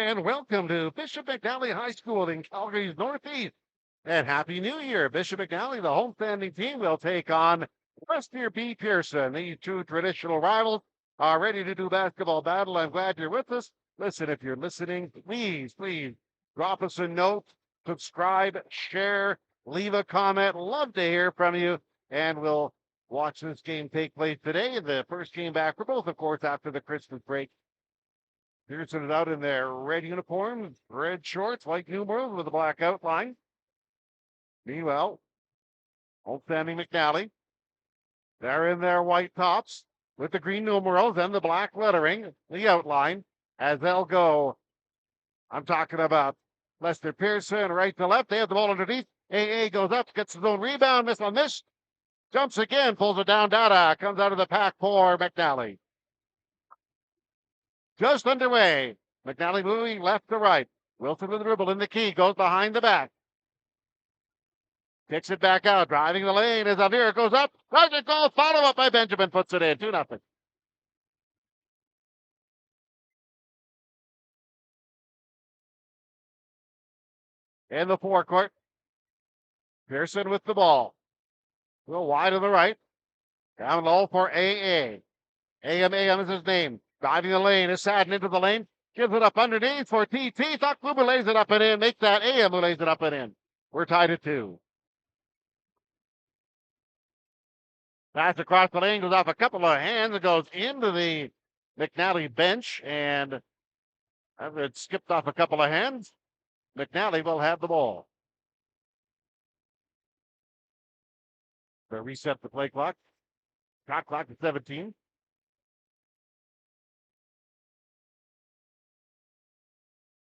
and welcome to Bishop McNally High School in Calgary's Northeast. And Happy New Year. Bishop McNally, the homestanding team, will take on Western B. Pearson. These two traditional rivals are ready to do basketball battle. I'm glad you're with us. Listen, if you're listening, please drop us a note, subscribe, share, leave a comment. Love to hear from you. And we'll watch this game take place today. The first game back for both, of course, after the Christmas break. Pearson is out in their red uniforms, red shorts, white numerals with a black outline. Meanwhile, homestanding McNally, they're in their white tops with the green numerals and the black lettering, the outline, as they'll go. I'm talking about Lester Pearson, right to left. They have the ball underneath. AA goes up, gets his own rebound, miss on this. Jumps again, pulls it down. Dada comes out of the pack for McNally. Just underway. McNally moving left to right. Wilson with the dribble in the key, goes behind the back. Kicks it back out, driving the lane as Avira goes up. Project goal, follow up by Benjamin, puts it in, 2-0. In the forecourt, Pearson with the ball. A little wide to the right. Down low for AA. AM is his name. Driving the lane is Sadden into the lane. Gives it up underneath for TT. Thought Kluber lays it up and in. Makes that AM who lays it up and in. We're tied at 2. Pass across the lane, goes off a couple of hands. It goes into the McNally bench, and it skipped off a couple of hands. McNally will have the ball. They reset the play clock. Shot clock to 17.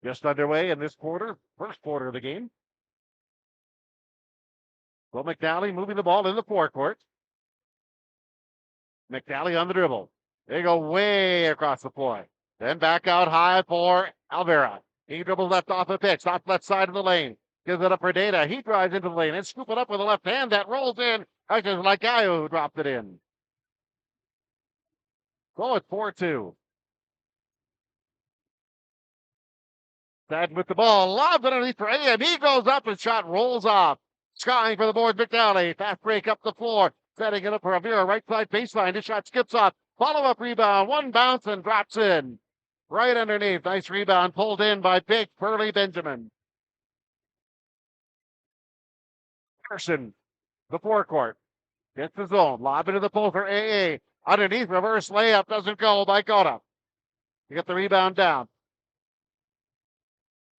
Just underway in this quarter, first quarter of the game. Well, McNally moving the ball in the forecourt. McNally on the dribble. They go way across the floor. Then back out high for Alvera. He dribbles left off the pitch, off left side of the lane. Gives it up for Data. He drives into the lane and scoop it up with the left hand that rolls in. Actually, like Gaio who dropped it in. So it's 4-2. Sad with the ball. Lobs it underneath for AM. He goes up and shot rolls off. Skying for the board, McNally. Fast break up the floor. Setting it up for Avira. Right side baseline. His shot skips off. Follow-up rebound. One bounce and drops in. Right underneath. Nice rebound. Pulled in by big Pearly Benjamin. Pearson, the forecourt. Gets the zone. Lob into the post for AA. Underneath. Reverse layup. Doesn't go by Gota. You get the rebound down.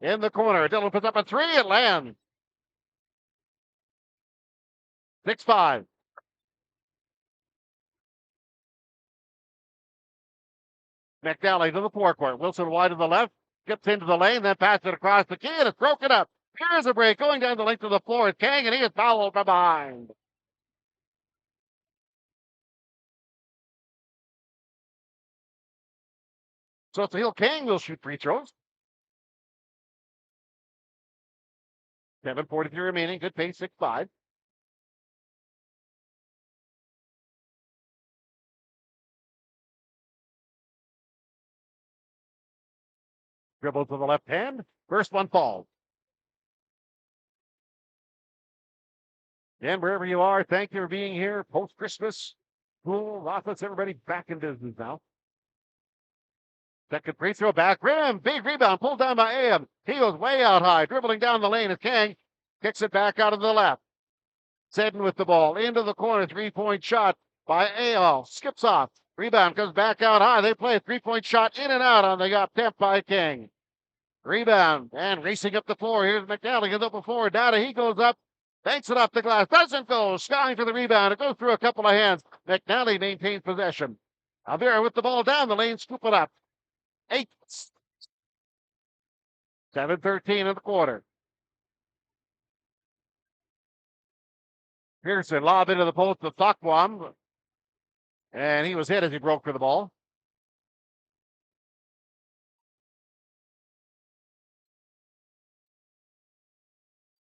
In the corner. Dillon puts up a three. It lands. 6-5. McNally to the forecourt. Wilson wide to the left. Gets into the lane, then passes it across the key, and it's broken up. Here's a break going down the length of the floor. It's Kang, and he is fouled from behind. So it's Hill Kang will shoot free throws. 7:43 remaining. Good pace, 6-5. Dribble to the left hand. First one falls. And wherever you are, thank you for being here. Post-Christmas, school, office, everybody back in business now. Second free throw, back rim, big rebound, pulled down by AM. He goes way out high, dribbling down the lane as Kang kicks it back out of the left. Seddon with the ball into the corner, 3-point shot by AM. Skips off, rebound comes back out high. They play a 3-point shot in and out on the attempt by King. Rebound and racing up the floor. Here's McNally, gets up the floor. Data, he goes up, banks it off the glass, doesn't go, skying for the rebound. It goes through a couple of hands. McNally maintains possession. Alvera with the ball down the lane, scoop it up. 7:13 in the quarter. Pearson lob into the post to Thockwam, and he was hit as he broke for the ball.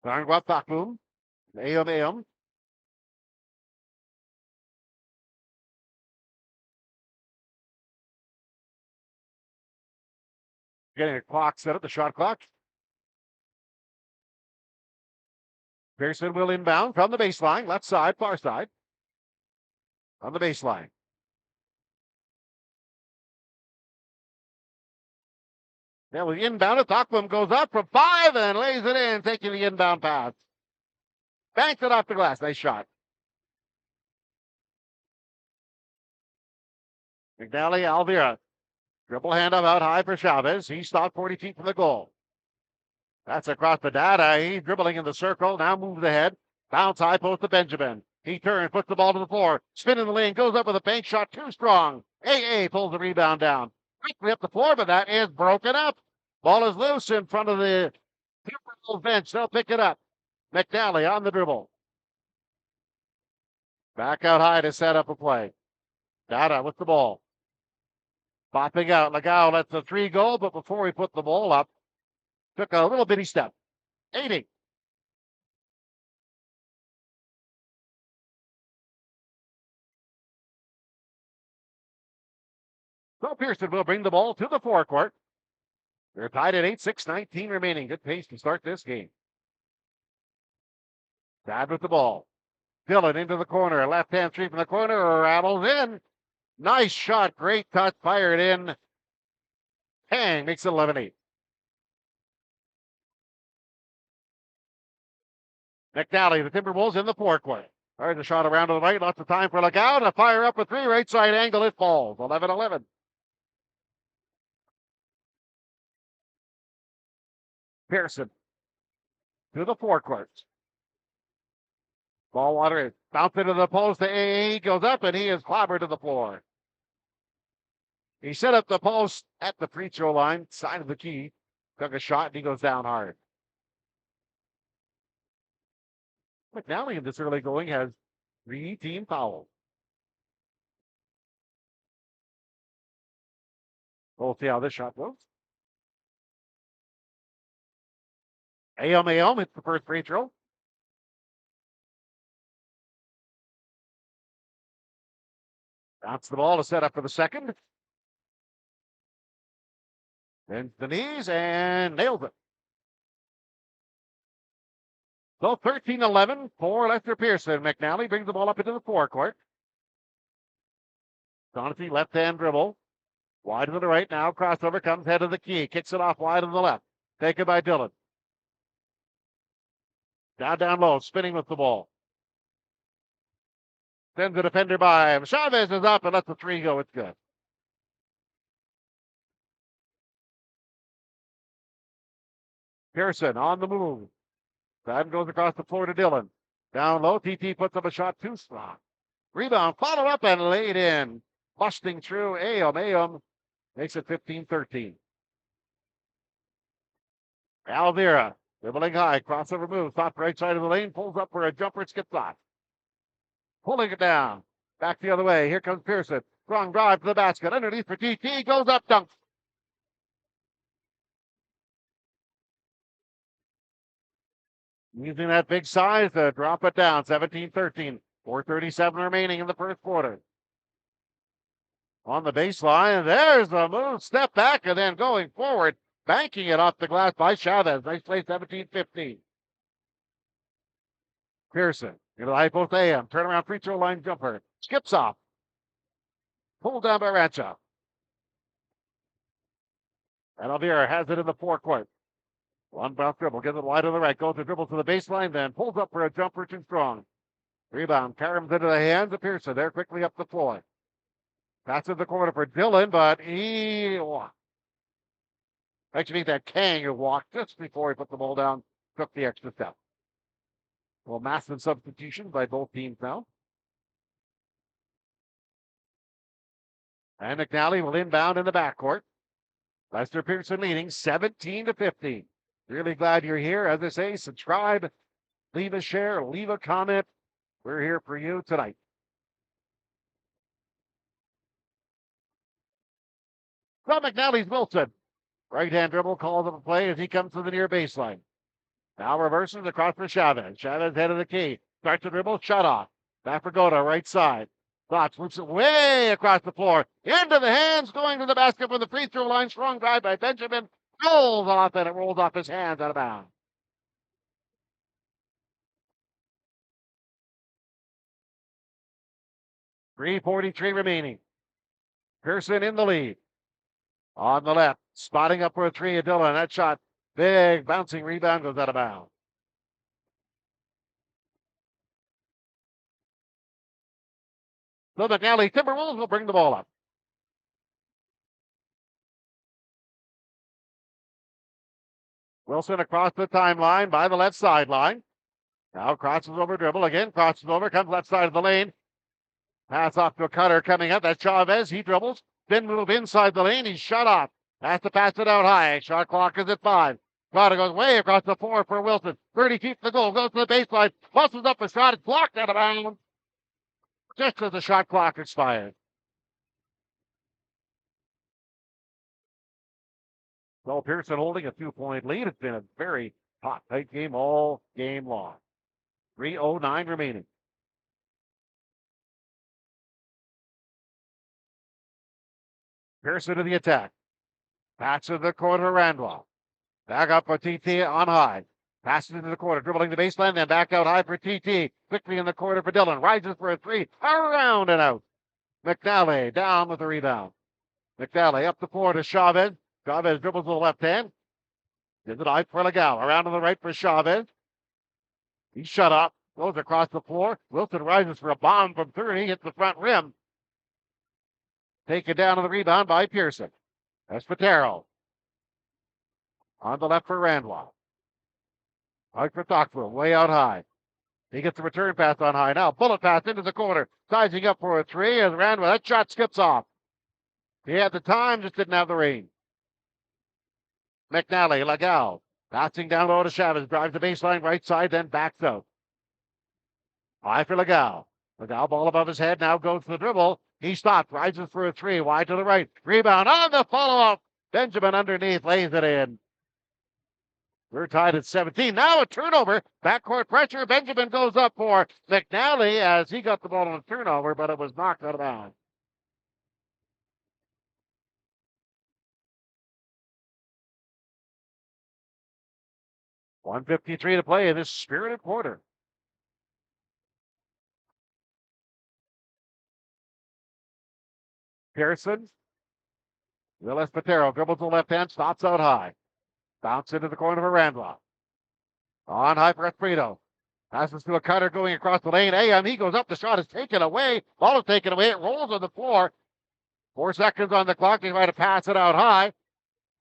Darngwa Thockwam, AM. Getting a clock set up, the shot clock. Pearson will inbound from the baseline, left side, far side. On the baseline. Now with inbound, Ocklum goes up from 5 and lays it in, taking the inbound pass. Banked it off the glass. Nice shot. McNally, Alvira. Dribble handoff out high for Chavez. He stopped 40 feet from the goal. That's across the data. He's dribbling in the circle. Now moves ahead. Bounce high post to Benjamin. He turns, puts the ball to the floor. Spin in the lane, goes up with a bank shot. Too strong. AA pulls the rebound down. Quickly up the floor, but that is broken up. Ball is loose in front of the bench. They'll pick it up. McNally on the dribble. Back out high to set up a play. Dada with the ball. Popping out. Lagao lets the 3 go, but before he put the ball up, took a little bitty step. 80. So Pearson will bring the ball to the forecourt. They're tied at 8, 6:19 remaining. Good pace to start this game. Dad with the ball. Dillon into the corner. Left-hand three from the corner. Rattles in. Nice shot. Great touch. Fired in. Hang makes it 11-8. McNally, the Timberwolves in the forecourt. There's a shot around to the right. Lots of time for Lagao. And a fire up with 3. Right side angle. It falls. 11-11. Pearson to the forecourt. Ball water is bounced into the post. The AA goes up and he is clobbered to the floor. He set up the post at the free throw line, side of the key, took a shot and he goes down hard. McNally in this early going has 3 team fouls. We'll see how this shot goes. Aom hits the first free throw. Bounce the ball to set up for the second. Bends the knees and nails it. So 13-11 for Lester Pearson. McNally brings the ball up into the forecourt. Donahue left-hand dribble. Wide to the right now. Crossover comes head of the key. Kicks it off wide to the left. Taken by Dillon. Down low. Spinning with the ball. Sends the defender by him. Chavez is up and lets the 3 go. It's good. Pearson on the move. That goes across the floor to Dillon. Down low. TT puts up a shot too strong. Rebound. Followed up and laid in. Busting through. Aom makes it 15-13. Alvira dribbling high. Crossover move. Top right side of the lane. Pulls up for a jumper. Skips off. Pulling it down. Back the other way. Here comes Pearson. Strong drive to the basket. Underneath for TT. Goes up. Dunk. Using that big size to drop it down. 17-13. 4:37 remaining in the first quarter. On the baseline. There's the move. Step back and then going forward. Banking it off the glass by Chavez. Nice play. 17-15. Pearson. Into the high post AM. Turnaround free throw line jumper. Skips off. Pulled down by Rancho. And Alvira has it in the forecourt. One bounce dribble. Gives it wide to the right. Goes to dribble to the baseline. Then pulls up for a jumper too strong. Rebound. Caroms into the hands of Pearson. They're quickly up the floor. Passes the corner for Dillon, but he walked. Actually, that Kang who walked just before he put the ball down. Took the extra step. Well, massive substitutions by both teams now. And McNally will inbound in the backcourt. Lester Pearson leading 17-15. Really glad you're here. As I say, subscribe, leave a share, leave a comment. We're here for you tonight. From McNally's Wilson. Right-hand dribble calls up a play as he comes to the near baseline. Now reverses across for Chavez. Chavez head of the key. Starts the dribble, shut off. Back for Goda, right side. Thoughts loops it way across the floor. Into the hands, going to the basket for the free throw line. Strong drive by Benjamin. rolls off, and it rolls off his hands out of bounds. 3:43 remaining. Pearson in the lead. On the left, spotting up for a three of Dillon. That shot, big bouncing rebound, goes out of bounds. So McNally Timberwolves will bring the ball up. Wilson across the timeline by the left sideline. Now crosses over, dribble again, crosses over, comes left side of the lane. Pass off to a cutter coming up. That's Chavez. He dribbles. Then move inside the lane. He's shut off. Has to pass it out high. Shot clock is at 5. Crowder goes way across the floor for Wilson. 30 feet from the goal. Goes to the baseline. Busses up a shot. It's blocked out of bounds. Just as the shot clock expired. So Pearson holding a 2-point lead. It's been a very hot, tight game all game long. 3:09 remaining. Pearson to the attack. Pass to the corner, Randolph. Back up for TT on high. Passes into the corner, dribbling the baseline, then back out high for TT. Quickly in the corner for Dillon. Rises for a three. Around and out. McNally down with the rebound. McNally up the floor to Chavez. Chavez dribbles with the left hand. Gives it out for Legal. Around to the right for Chavez. He's shut up. Goes across the floor. Wilson rises for a bomb from 30. Hits the front rim. Taken down on the rebound by Pearson. Espatero. On the left for Randolph. Out for Thockville. Way out high. He gets the return pass on high. Now bullet pass into the corner. Sizing up for a three as Randolph. That shot skips off. He had the time, just didn't have the range. McNally, Legal. Passing down low to Chavez. Drives the baseline right side, then backs out. High for Legal. Legal ball above his head. Now goes to the dribble. He stops. Rises for a three. Wide to the right. Rebound on the follow-up. Benjamin underneath lays it in. We're tied at 17. Now a turnover. Backcourt pressure. Benjamin goes up for McNally as he got the ball on a turnover, but it was knocked out of bounds. .153 to play in this spirited quarter. Pearson. Will Espatero dribbles the left hand, stops out high. Bounce into the corner for Randolph. On high for Esprito. Passes to a cutter going across the lane. He goes up. The shot is taken away. Ball is taken away. It rolls on the floor. 4 seconds on the clock. They try to pass it out high.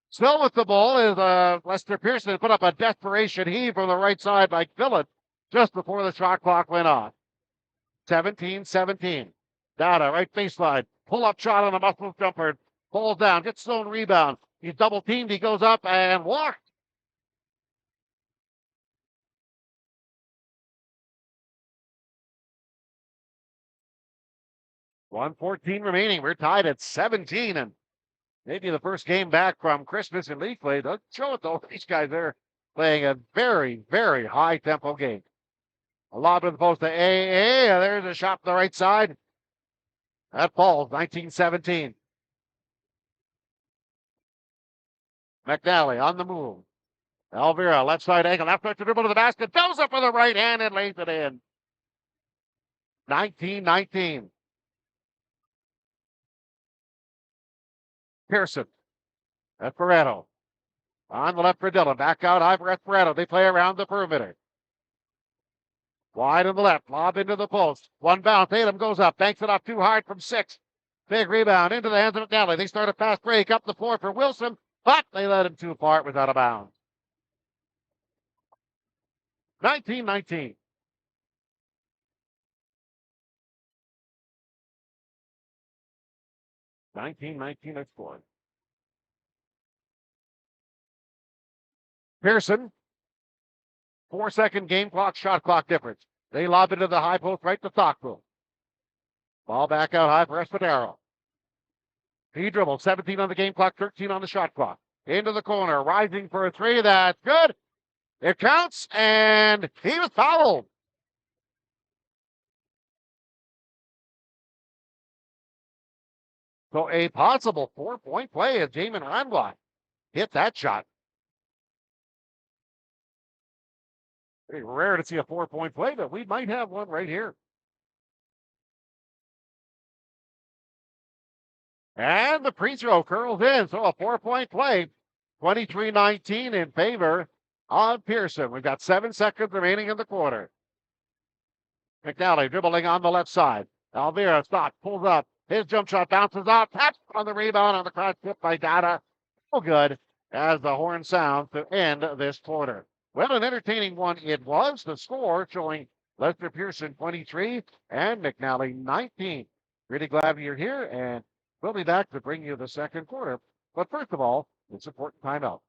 Still with the ball is Lester Pearson. Put up a desperation heave from the right side by Phillip just before the shot clock went off. 17-17. Data, right baseline. Pull-up shot on the muscle jumper. Falls down. Gets zone rebound. He's double teamed. He goes up and walked. .114 remaining. We're tied at 17, and maybe the first game back from Christmas in league play. Doesn't show it though. These guys are playing a very, very high tempo game. A lob to the post to AA. There's a shot to the right side. That falls. 19-17. McNally on the move. Elvira, left side angle, left foot to dribble to the basket. Does up with the right hand and lays it in. 19-19. Pearson. Esperanto. On the left for Dillon. Back out high for Esperanto. They play around the perimeter. Wide on the left. Lob into the post. One bounce. Tatum goes up. Banks it off too hard from 6. Big rebound into the hands of McNally. They start a fast break up the floor for Wilson, but they let him too far. It was out of bounds. 19-19. That's scored. Pearson. 4-second game clock, shot clock difference. They lob into the high post right to Thockville. Ball back out high for Espadero. He dribbles. 17 on the game clock, 13 on the shot clock. Into the corner, rising for a three. That's good. It counts, and he was fouled. So a possible 4-point play is Jamin Randolph. hit that shot. Very rare to see a 4-point play, but we might have one right here. And the free throw curls in. So a 4-point play, 23-19 in favor of Pearson. We've got 7 seconds remaining in the quarter. McNally dribbling on the left side. Alvira stops, pulls up. His jump shot bounces off, taps on the rebound on the cross tip by Data. So good as the horn sounds to end this quarter. Well, an entertaining one it was. The score showing Lester Pearson 23 and McNally 19. Really glad you're here, and we'll be back to bring you the second quarter. But first of all, it's important timeout.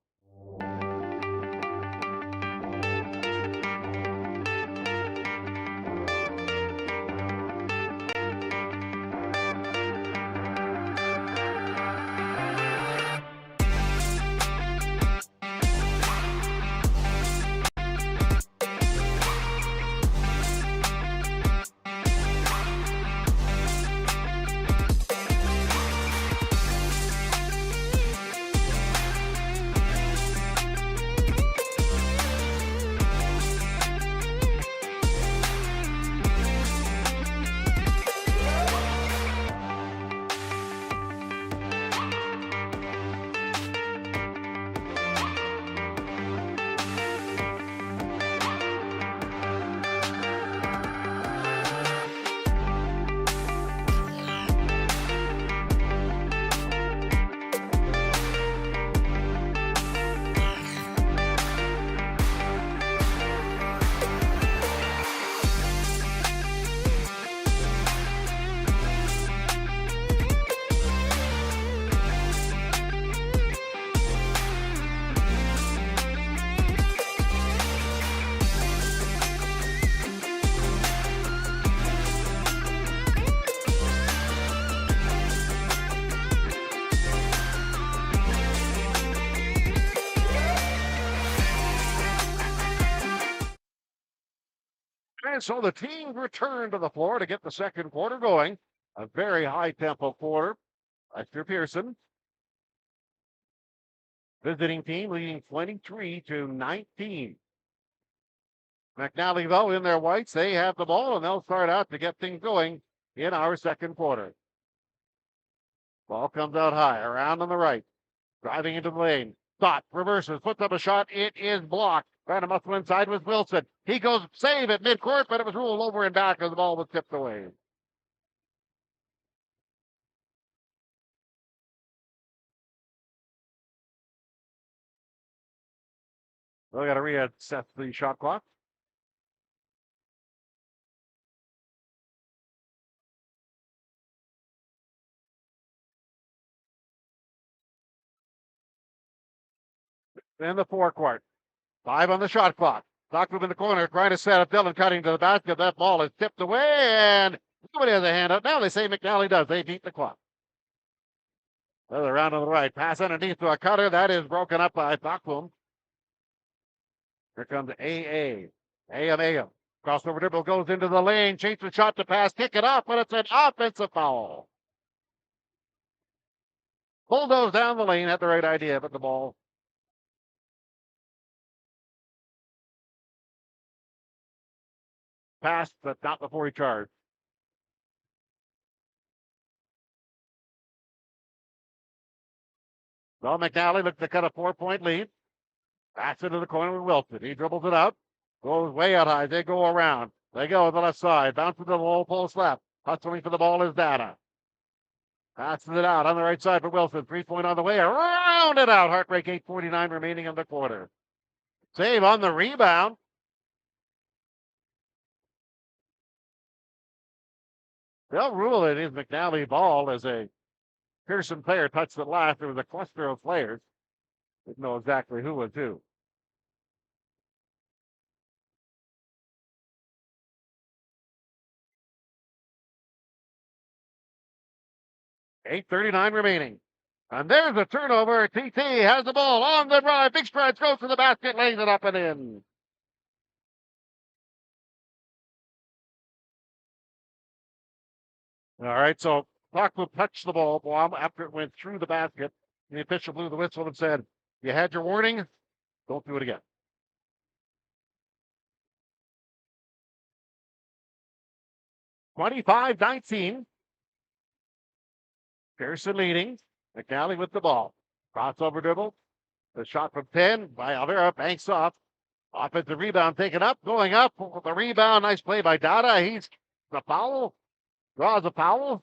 And so the team returned to the floor to get the second quarter going. A very high tempo quarter. Lester Pearson, visiting team, leading 23-19. McNally, though, in their whites, they have the ball, and they'll start out to get things going in our second quarter. Ball comes out high, around on the right, driving into the lane. Stott reverses, puts up a shot. It is blocked. Trying to muscle inside with Wilson. He goes save at midcourt, but it was ruled over and back as the ball was tipped away. We got to reset the shot clock. In the forecourt. 5 on the shot clock. Stockton in the corner trying to set up. Dillon cutting to the basket. That ball is tipped away, and nobody has a hand up. Now they say McNally does. They beat the clock. Another round on the right. Pass underneath to a cutter. That is broken up by Stockton. Here comes AA. AM. Crossover dribble goes into the lane. Change the shot to pass. Kick it off, but it's an offensive foul. Bulldoze down the lane. Had the right idea, but the ball passed, but not before he charged. Well, McNally looks to cut a 4-point lead. Pass into the corner with Wilson. He dribbles it out. Goes way out high. They go around. They go to the left side. Bounces to the low post left. Hustling for the ball is Data. Passes it out on the right side for Wilson. 3-point on the way. Around it out. Heartbreak 8:49 remaining in the quarter. Save on the rebound. They'll rule it is McNally ball as a Pearson player touched it last. There was a cluster of players. Didn't know exactly who was who. $8:39 remaining. And there's a turnover. TT has the ball on the drive. Big strides, goes to the basket, lays it up and in. All right, so Clark will touch the ball after it went through the basket. The official blew the whistle and said, You had your warning. Don't do it again. (25-19). Pearson leading. McNally with the ball. Crossover dribble. The shot from 10 by Alvera. Banks off. Offensive rebound taken up. Going up with the rebound. Nice play by Dada. He's the foul. Draws a foul.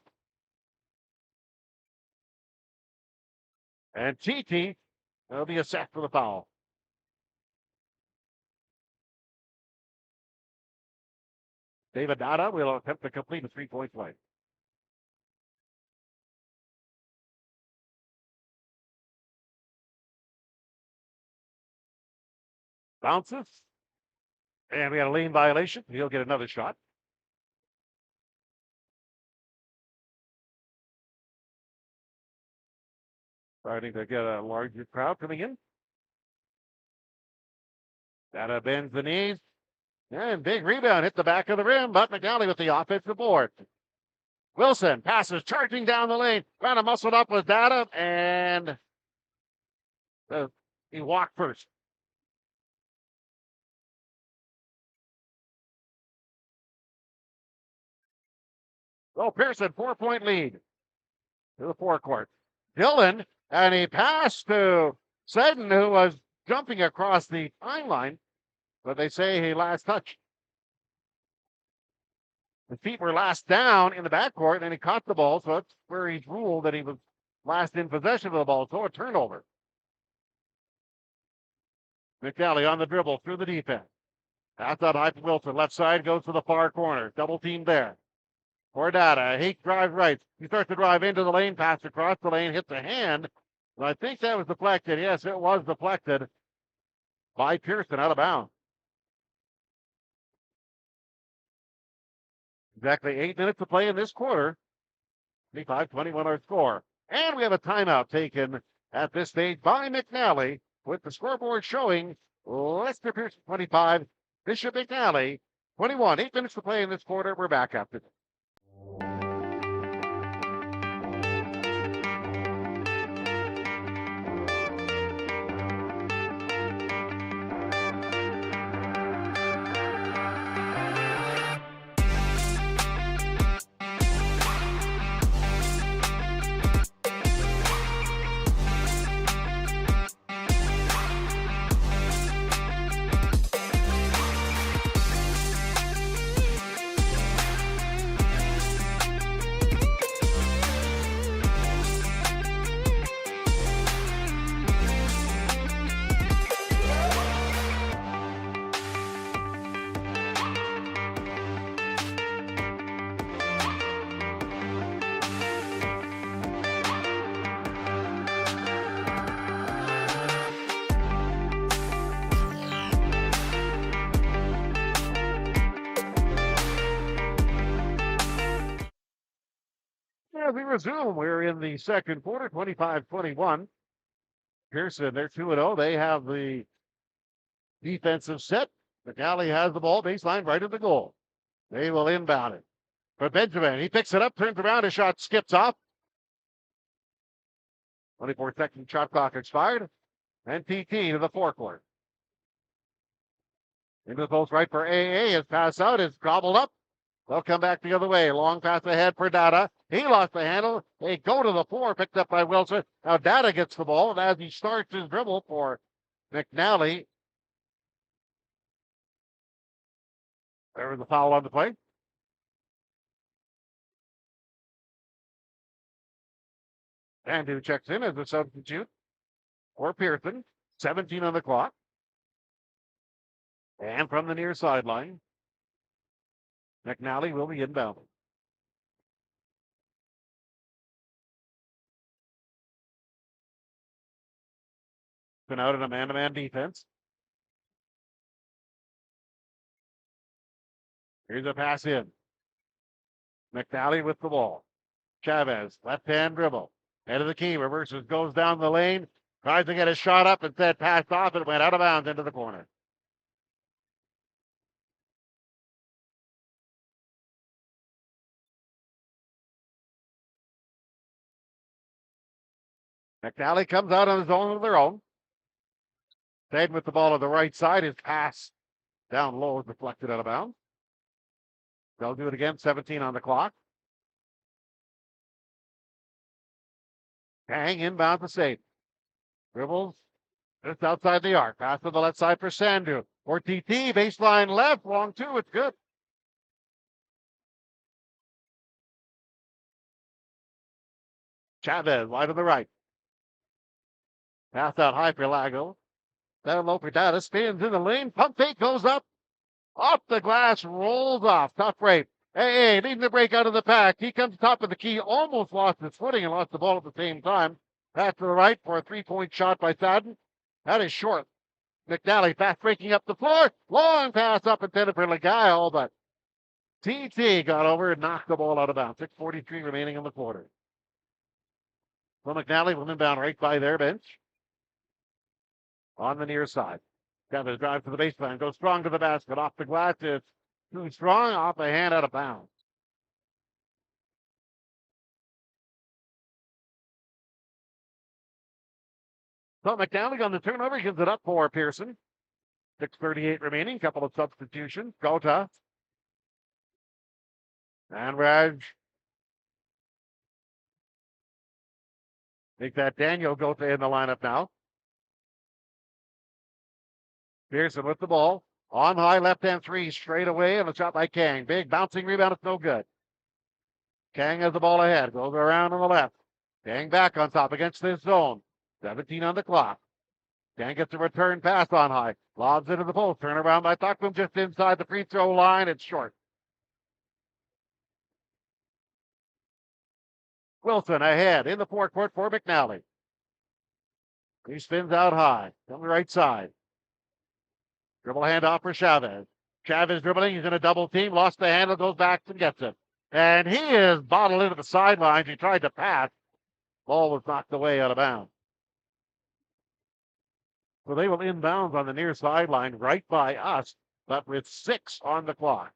And TT will be assessed for the foul. David Dada will attempt to complete a three-point play. Bounces. And we got a lane violation. He'll get another shot. Starting to get a larger crowd coming in. Dada bends the knees. And big rebound hit the back of the rim, but McNally with the offensive board. Wilson passes charging down the lane. Trying to muscle up with Dada, and he walked first. Oh, Pearson, 4-point lead to the forecourt. Dillon, and he passed to Seddon, who was jumping across the timeline, but they say he last touched. The feet were last down in the backcourt, and he caught the ball, so that's where he's ruled that he was last in possession of the ball, so a turnover. McNally on the dribble through the defense. Pass out high to Wilson. Left side goes to the far corner. Double team there. For Dada. He drives right. He starts to drive into the lane, pass across the lane, hits the hand. And I think that was deflected. Yes, it was deflected by Pearson out of bounds. Exactly 8 minutes to play in this quarter. 25-21 our score. And we have a timeout taken at this stage by McNally with the scoreboard showing Lester Pearson 25, Bishop McNally 21. 8 minutes to play in this quarter. We're back after this. As we resume, we're in the second quarter, 25-21. Pearson, they're 2-0. They have the defensive set. McNally has the ball, baseline right at the goal. They will inbound it. But Benjamin, he picks it up, turns around, his shot skips off. 24-second shot clock expired. And TT to the forecourt. Into the post right for AA. His pass out is gobbled up. They'll come back the other way. Long pass ahead for Dada. He lost the handle. They go to the floor, picked up by Wilson. Now Dada gets the ball, and as he starts his dribble for McNally, there was a foul on the play. And who checks in as a substitute for Pearson. 17 on the clock. And from the near sideline, McNally will be inbounded. Been out in a man-to-man defense. Here's a pass in. McNally with the ball. Chavez, left-hand dribble. Head of the key, reverses, goes down the lane. Tries to get a shot up, instead passed off. It went out of bounds into the corner. McNally comes out on his own of their own. Stayed with the ball on the right side. His pass down low is deflected out of bounds. They'll do it again. 17 on the clock. Kang inbound to save. Dribbles just outside the arc. Pass to the left side for Sandu. Or TT, baseline left, long two. It's good. Chavez wide to the right. Pass out high for Lago. Down low for Data. Spins in the lane. Pump fake goes up. Off the glass. Rolls off. Tough break. Hey, needing to break out of the pack. He comes top of the key. Almost lost his footing and lost the ball at the same time. Pass to the right for a three-point shot by Sadden. That is short. McNally fast breaking up the floor. Long pass up intended for Legail, but TT got over and knocked the ball out of bounds. 6:43 remaining in the quarter. So McNally will inbound right by their bench. On the near side. Chavez drive to the baseline. Goes strong to the basket. Off the glass. It's too strong. Off the hand out of bounds. So McNally on the turnover gives it up for Pearson. 6:38 remaining. Couple of substitutions. Gota. And Raj. Make that Daniel Gota in the lineup now. Pearson with the ball. On high, left-hand three, straight away, and a shot by Kang. Big bouncing rebound, it's no good. Kang has the ball ahead, goes around on the left. Kang back on top against this zone. 17 on the clock. Kang gets a return pass on high. Lobs into the post. Turn around by Tuckman just inside the free throw line. It's short. Wilson ahead in the forecourt for McNally. He spins out high on the right side. Dribble handoff for Chavez. Chavez dribbling. He's in a double team. Lost the handle. Goes back and gets it. And he is bottled into the sidelines. He tried to pass. Ball was knocked away out of bounds. So they will inbounds on the near sideline right by us, but with 6 on the clock.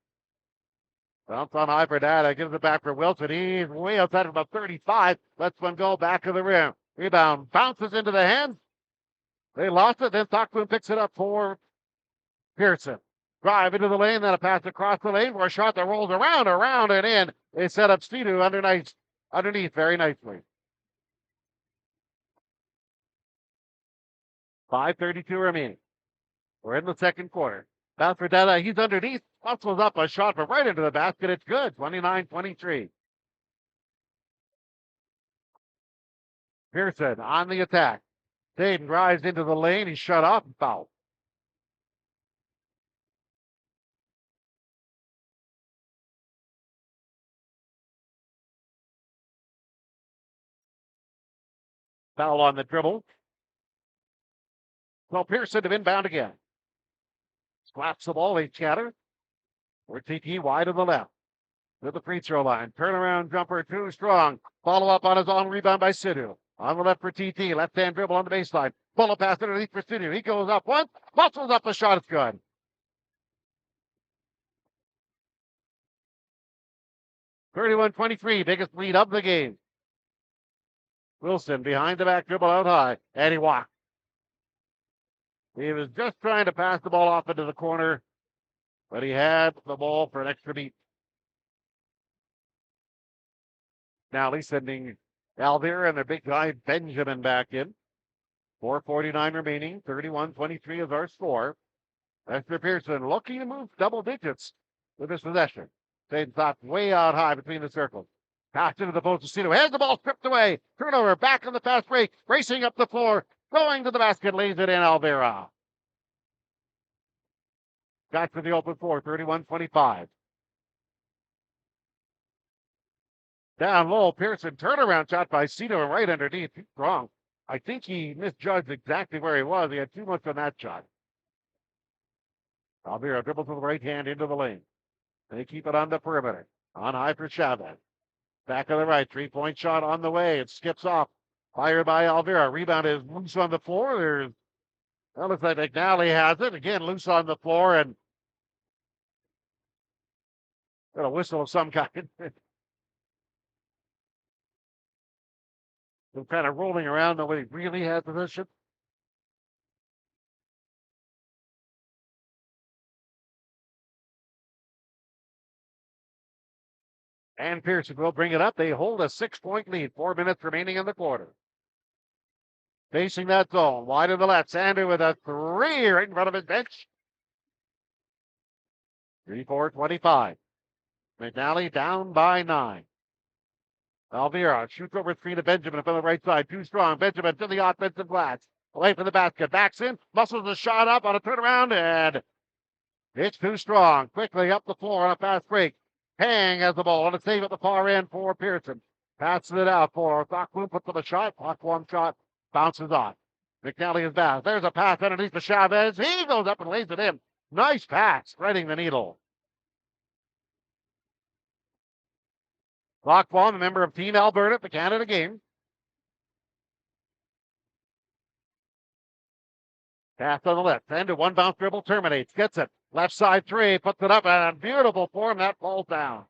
Bounce on high for Data. Gives it back for Wilson. He's way outside of about 35. Lets one go back of the rim. Rebound bounces into the hands. They lost it. Then Tuckman picks it up for Pearson. Drive into the lane, then a pass across the lane for a shot that rolls around and in. They set up Stidu underneath very nicely. 5:32 remaining. We're in the second quarter. Bounce for Dada. He's underneath. Muscles up a shot, but right into the basket. It's good. 29-23. Pearson on the attack. Dayton drives into the lane. He's shut off and fouled. Foul on the dribble. So Pearson to inbound again. Slaps the ball. They scatter. Or TT wide to the left. To the free throw line. Turnaround jumper too strong. Follow up on his own rebound by Sidhu. On the left for TT. Left hand dribble on the baseline. Bullet pass underneath for Sidhu. He goes up once. Muscles up a shot. It's good. 31-23. Biggest lead of the game. Wilson behind the back dribble out high. And he walked. He was just trying to pass the ball off into the corner, but he had the ball for an extra beat. Now he's sending Alvira and their big guy Benjamin back in. 4:49 remaining. 31-23 is our score. Esther Pearson looking to move double digits with this possession. Same thought way out high between the circles. Pass into the post to Cito. Has the ball stripped away. Turnover back on the fast break. Racing up the floor. Going to the basket. Lays it in Alvira. Back to the open floor. 31-25. Down low. Pearson turnaround shot by Cito right underneath. He's wrong. I think he misjudged exactly where he was. He had too much on that shot. Alvira dribbles with the right hand into the lane. They keep it on the perimeter. On high for Chavez. Back of the right. 3-point shot on the way. It skips off. Fired by Alvira. Rebound is loose on the floor. That looks like McNally has it. Again, loose on the floor and got a whistle of some kind. They're kind of rolling around. Nobody really has possession. And Pearson will bring it up. They hold a 6-point lead. 4 minutes remaining in the quarter. Facing that zone. Wide to the left. Sandu with a three right in front of his bench. 3-4-25. McNally down by 9. Alvira shoots over 3 to Benjamin from the right side. Too strong. Benjamin to the offensive glass. Away from the basket. Backs in. Muscles the shot up on a turnaround. And it's too strong. Quickly up the floor on a fast break. Hang has the ball on a save at the far end for Pearson. Passes it out for Thakwoon. Puts up a shot. Thakwoon shot. Bounces off. McNally is back. There's a pass underneath the Chavez. He goes up and lays it in. Nice pass. Threading the needle. Thakwoon, a member of Team Alberta at the Canada game. Pass on the left. End to one bounce dribble. Terminates. Gets it. Left side three. Puts it up. And in beautiful form, that falls down.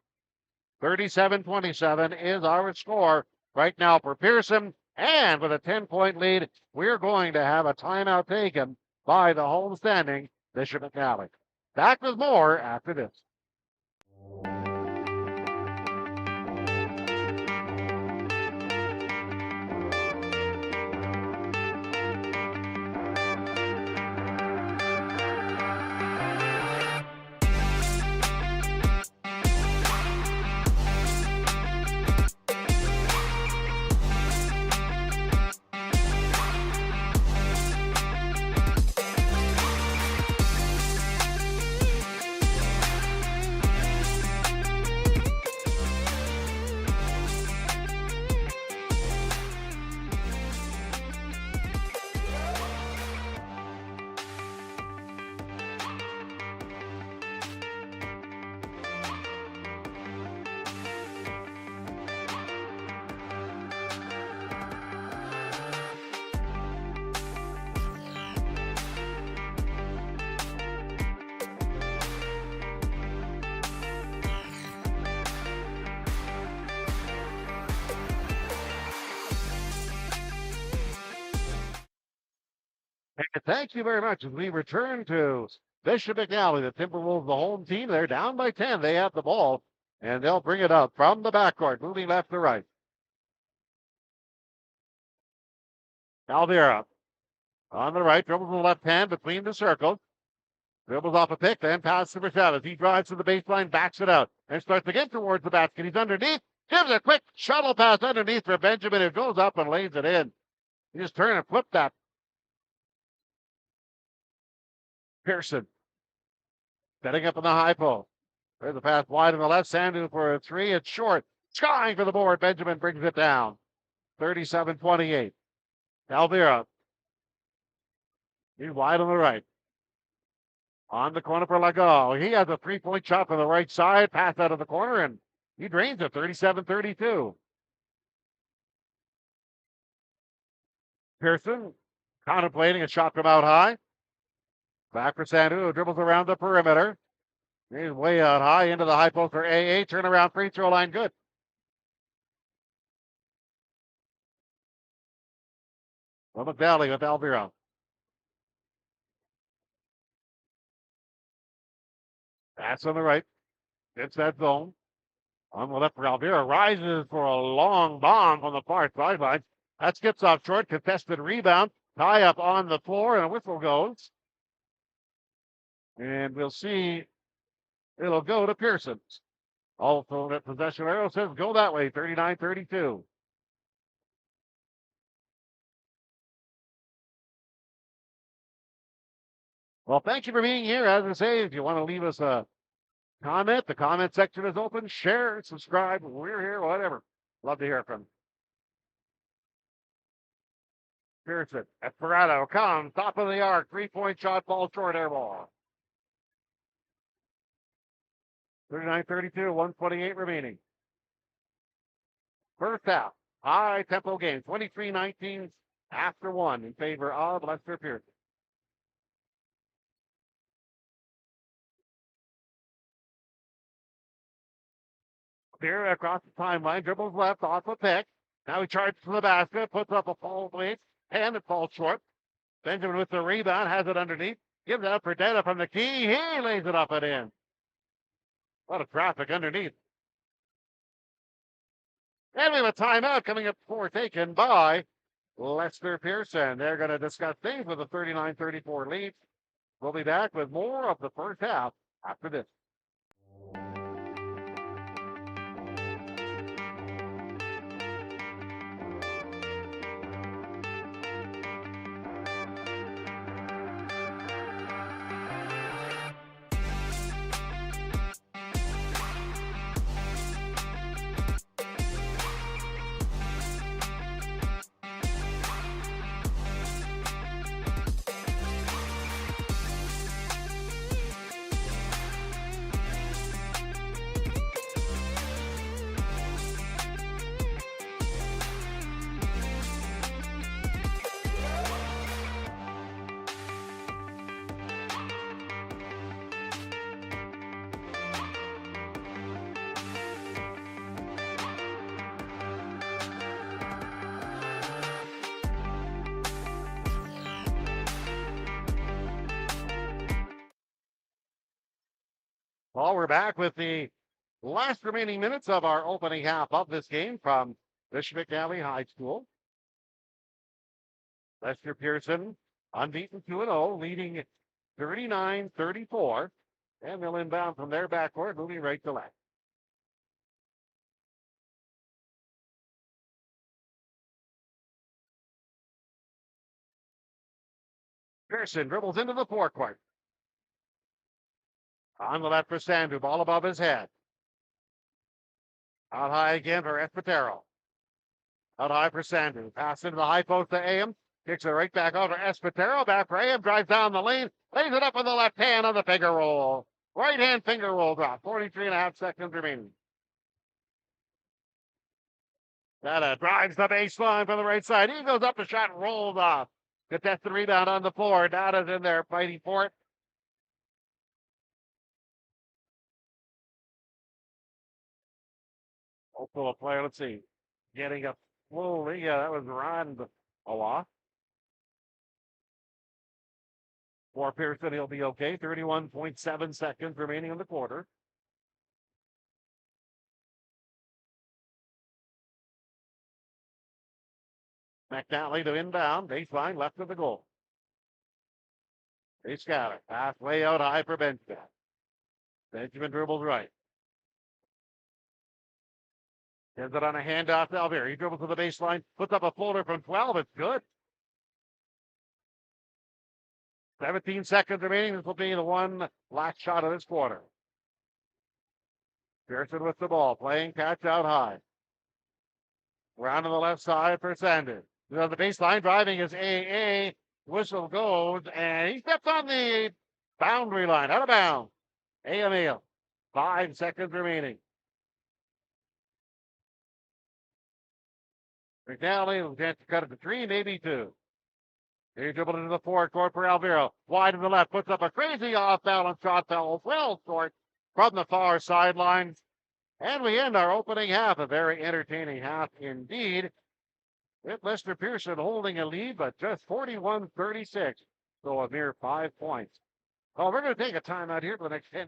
37-27 is our score right now for Pearson. And with a 10-point lead, we're going to have a timeout taken by the homestanding Bishop McNally. Back with more after this. And thank you very much as we return to Bishop McNally, the Timberwolves, the home team. They're down by 10. They have the ball, and they'll bring it up from the backcourt, moving left to right. Alvira on the right, dribbles in the left hand between the circles. Dribbles off a pick, then passes to Chavez. He drives to the baseline, backs it out, and starts to get towards the basket. He's underneath, gives a quick shuttle pass underneath for Benjamin, who goes up and lays it in. He just turn and flip that. Pearson setting up in the high post. There's a pass wide on the left. Sandu for a three. It's short. Trying for the board. Benjamin brings it down. 37-28. Alvira. He's wide on the right. On the corner for Legault. He has a three-point shot from the right side. Pass out of the corner, and he drains it. 37-32. Pearson contemplating a shot from out high. Back for Sandu, who dribbles around the perimeter. He's way out high into the high post for AA. Turnaround free throw line good. Well, McNally with Alvira. Pass on the right. Hits that zone. On the left for Alvira. Rises for a long bomb from the far sideline. That skips off short. Contested rebound. Tie up on the floor, and a whistle goes. And we'll see. It'll go to Pearson. Also, that possession arrow says go that way. 39-32. Well, thank you for being here. As I say, if you want to leave us a comment, the comment section is open. Share, subscribe. We're here, whatever. Love to hear from you. Pearson, Esperado comes, top of the arc, 3-point shot, ball short, air ball. 39-32, 128 remaining. First half, high tempo game, 23-19 after one in favor of Lester Pearson. Here across the timeline, dribbles left off a pick. Now he charges to the basket, puts up a fall weight, and it falls short. Benjamin with the rebound, has it underneath, gives it up for Data from the key. He lays it up and in. A lot of traffic underneath. And we have a timeout coming up before taken by Lester Pearson. They're going to discuss things with a 39-34 lead. We'll be back with more of the first half after this. Well, we're back with the last remaining minutes of our opening half of this game from Bishop McNally High School. Lester Pearson, unbeaten 2-0, leading 39-34. And they'll inbound from their backcourt, moving right to left. Pearson dribbles into the forecourt. On the left for Sandu, ball above his head. Out high again for Espatero. Out high for Sandu. Pass into the high post to Aham. Kicks it right back over to Espatero. Back for Aham. Drives down the lane. Lays it up with the left hand on the finger roll. Right hand finger roll drop. 43.5 seconds remaining. Data drives the baseline from the right side. He goes up, the shot rolls off. Contested rebound on the floor. Data's in there fighting for it. Also a player, let's see, getting up slowly. Yeah, that was Ron Aloft. For Pearson, he'll be okay. 31.7 seconds remaining in the quarter. McNally to inbound. Baseline left of the goal. They scatter. Pass way out high for Benjamin. Benjamin dribbles right. Gets it on a handoff to Alvear. He dribbles to the baseline, puts up a floater from 12. It's good. 17 seconds remaining. This will be the one last shot of this quarter. Pearson with the ball, playing catch out high. Round to the left side for Sanders. On the baseline, driving is AA. Whistle goes, and he steps on the boundary line, out of bounds. Aham. 5 seconds remaining. McNally will chance to cut it to 3, maybe 2. He dribbled into the forecourt for Alvaro. Wide to the left, puts up a crazy off-balance shot, fell well short from the far sideline. And we end our opening half, a very entertaining half indeed, with Lester Pearson holding a lead, but just 41-36, so a mere 5 points. Well, we're going to take a timeout here for the next 10.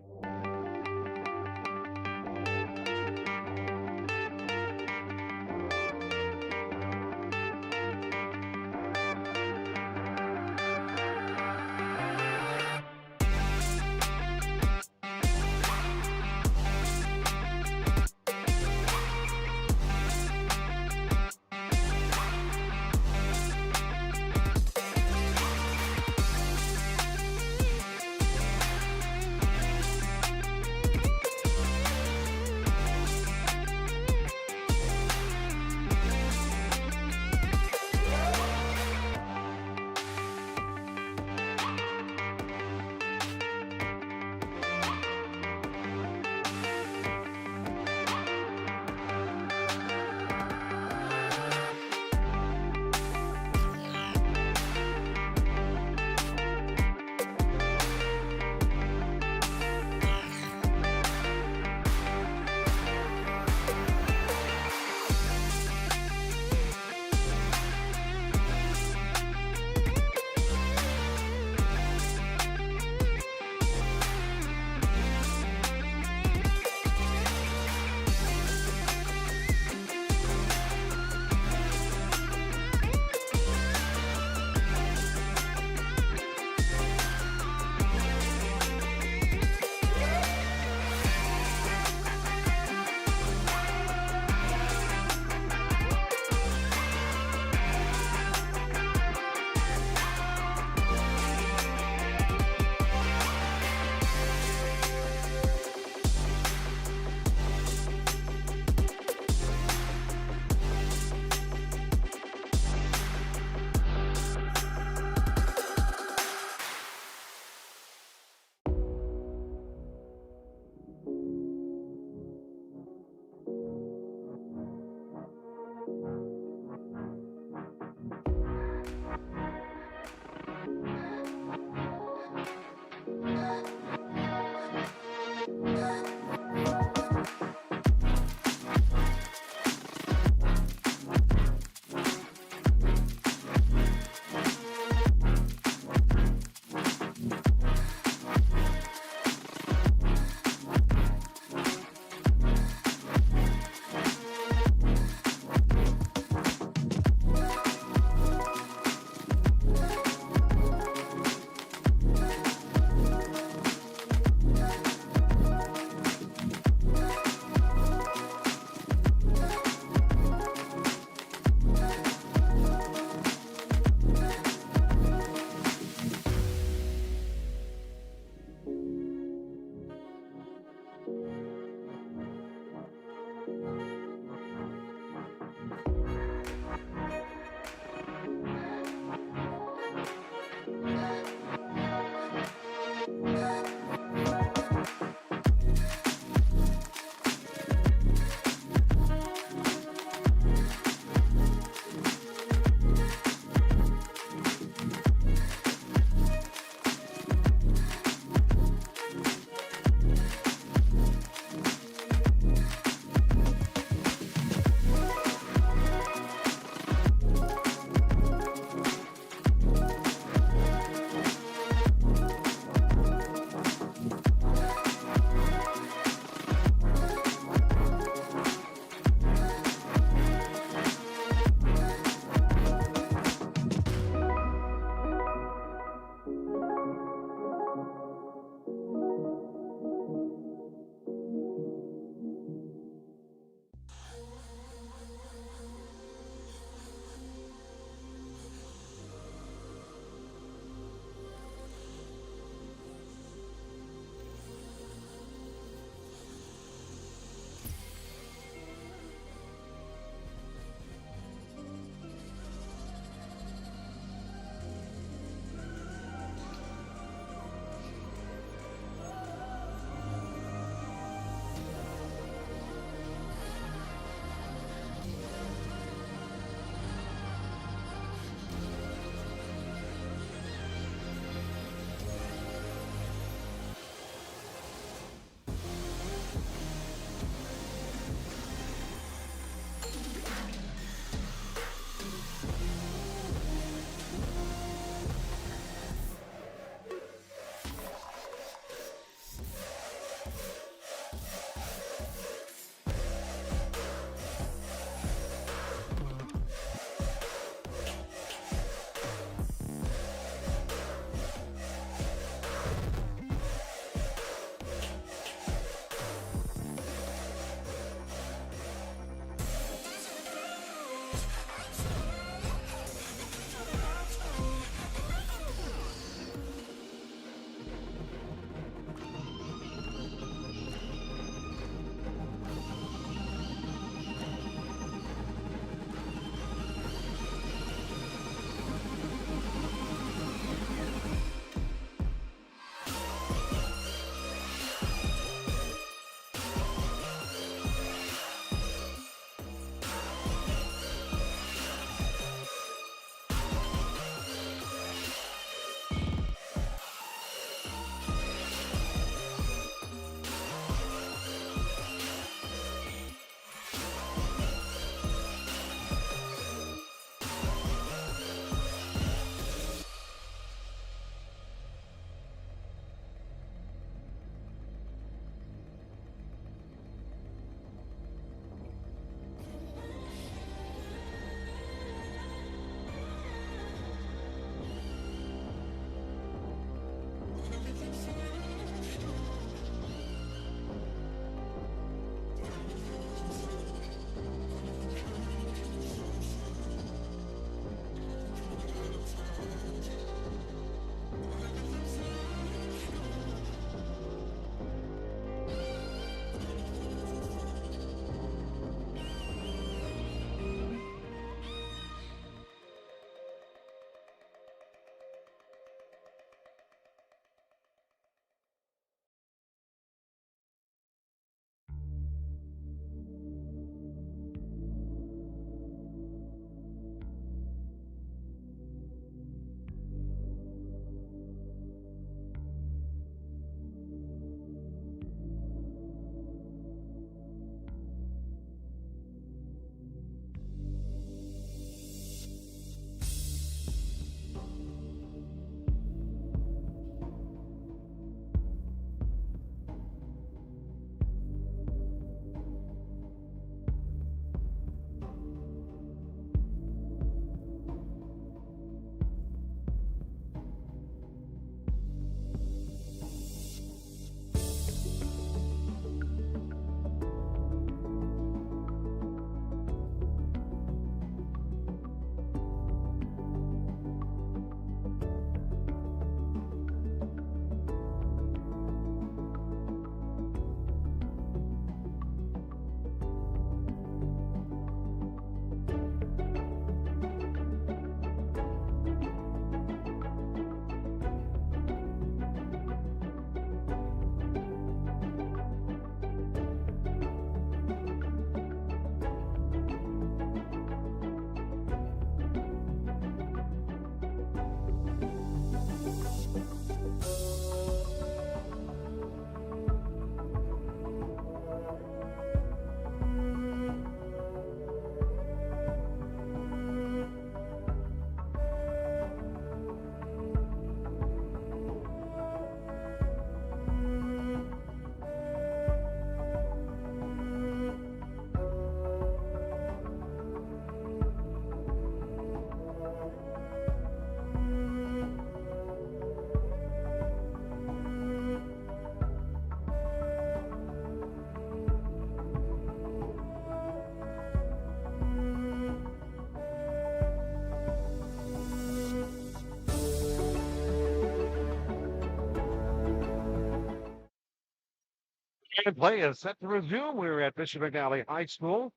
And play is set to resume. We're at Bishop McNally High School.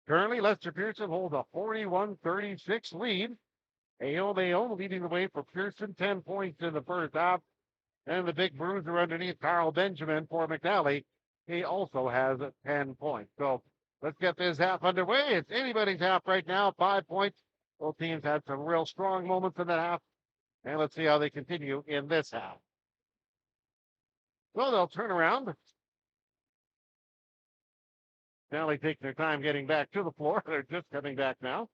Currently, Lester Pearson holds a 41-36 lead. Mayo leading the way for Pearson, 10 points in the first half. And the big bruiser underneath, Carl Benjamin for McNally. He also has 10 points. So let's get this half underway. It's anybody's half right now, 5 points. Both teams had some real strong moments in the half. And let's see how they continue in this half. Well, they'll turn around. McNally take their time getting back to the floor. They're just coming back now.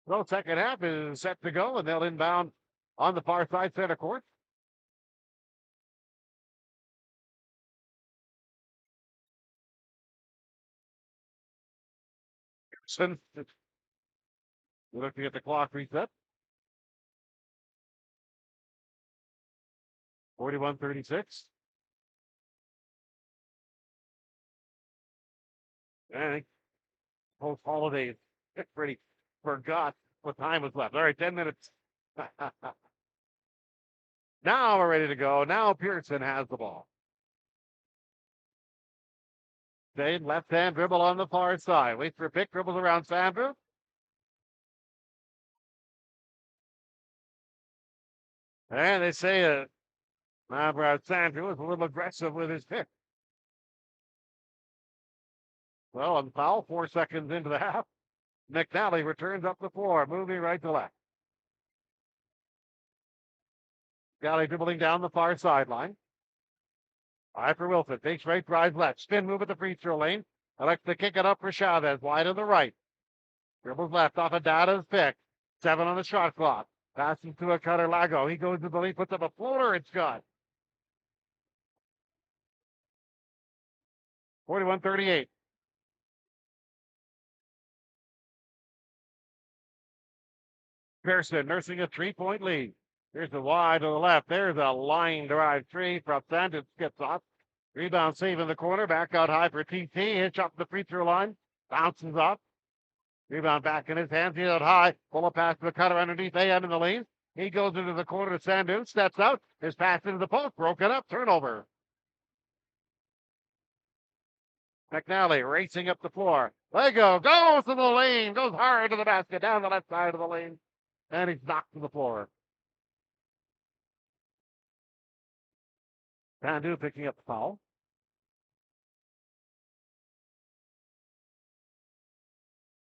Well, second half is set to go, and they'll inbound on the far side center court. Pearson, we're looking at the clock reset. 41-36. I think post holidays, pretty forgot what time was left. All right, 10 minutes. Now we're ready to go. Now Pearson has the ball. Dane, left hand dribble on the far side. Waits for a pick, dribbles around Sandra. And they say Sandra was a little aggressive with his pick. Well, on the foul, 4 seconds into the half. McNally returns up the floor, moving right to left. McNally dribbling down the far sideline. Eye for Wilson. Takes right, drives left. Spin move at the free throw lane. Elects to kick it up for Chavez. Wide on the right. Dribbles left off of Dada's pick. 7 on the shot clock. Passes to a cutter Lago. He goes to the lead, puts up a floater. It's good. 41-38. Pearson nursing a 3-point lead. Here's the wide to the left. There's a line drive three from Sanders. Skips off. Rebound save in the corner. Back out high for TT. Hitch up the free throw line. Bounces up. Rebound back in his hands. He's out high. Pull a pass to the cutter underneath AM in the lane. He goes into the corner to Sanders. Steps out. His pass into the post. Broken up. Turnover. McNally racing up the floor. Lego goes to the lane. Goes hard to the basket. Down the left side of the lane. And he's knocked to the floor. Pandu picking up the foul.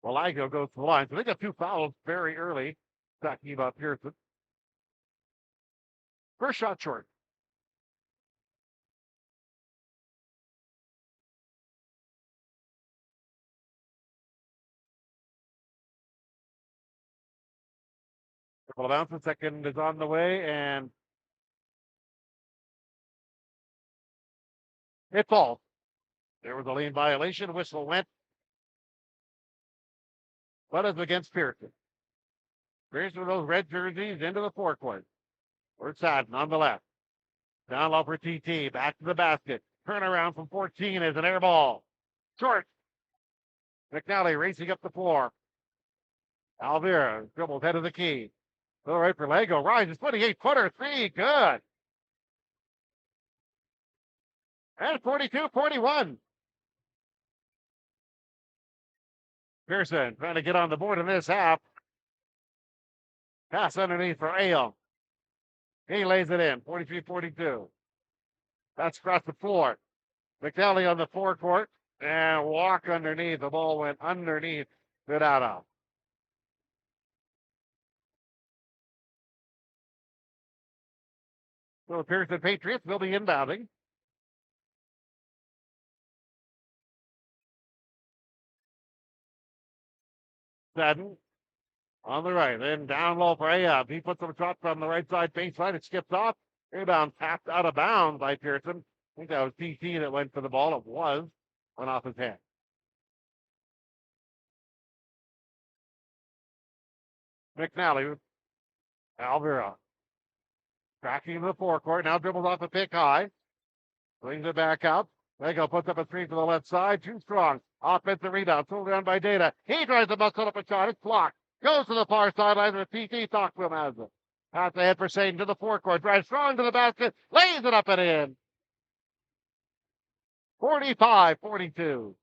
Ligo goes to the line. So they got 2 fouls very early. Talking about Pearson. First shot short. Double bounce. The second is on the way, and it falls. There was a lane violation. Whistle went. But it's against Pearson. Pearson with those red jerseys into the forecourt. Where's Sadden on the left. Down low for TT. Back to the basket. Turnaround from 14 is an air ball. Short. McNally racing up the floor. Alvira dribbles head of the key. All right for Lego. Rises 28-footer. 3. Good. And 42-41. Pearson trying to get on the board in this half. Pass underneath for Ale. He lays it in. 43-42. That's across the floor. McNally on the forecourt. And walk underneath. The ball went underneath Vidada. So the Pearson Patriots will be inbounding. Sadden on the right. Then down low for Ayab. He puts some shot from the right side baseline. It skips off. Rebound tapped out of bounds by Pearson. I think that was TT that went for the ball. It was. Went off his hand. McNally. Alvira. Tracking in the forecourt. Now dribbles off the pick high. Brings it back out. Lego puts up a 3 for the left side. Too strong. Offensive rebound. Pulled down by Data. He tries to muscle up a shot. It's blocked. Goes to the far sideline with TT. Talkville has it. Pass ahead for Satan to the forecourt. Drives strong to the basket. Lays it up and in. 45-42.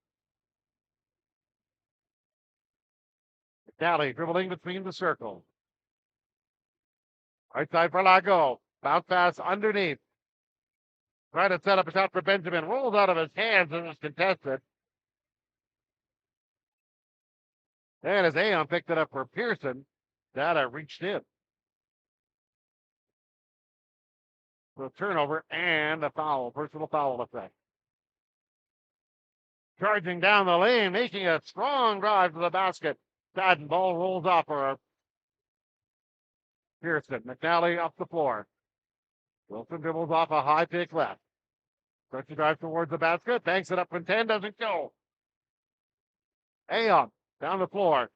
McNally dribbling between the circle. Right side for Lago. Bounce pass underneath. Trying to set up a shot for Benjamin. Rolls out of his hands and is contested. And as Aon picked it up for Pearson, Data reached in. So turnover and a foul, personal foul effect. Charging down the lane, making a strong drive to the basket. Sadden ball rolls off for Pearson. McNally up the floor. Wilson dribbles off a high pick left. Starts to drive towards the basket. Banks it up from 10. Doesn't go. Aon down the floor.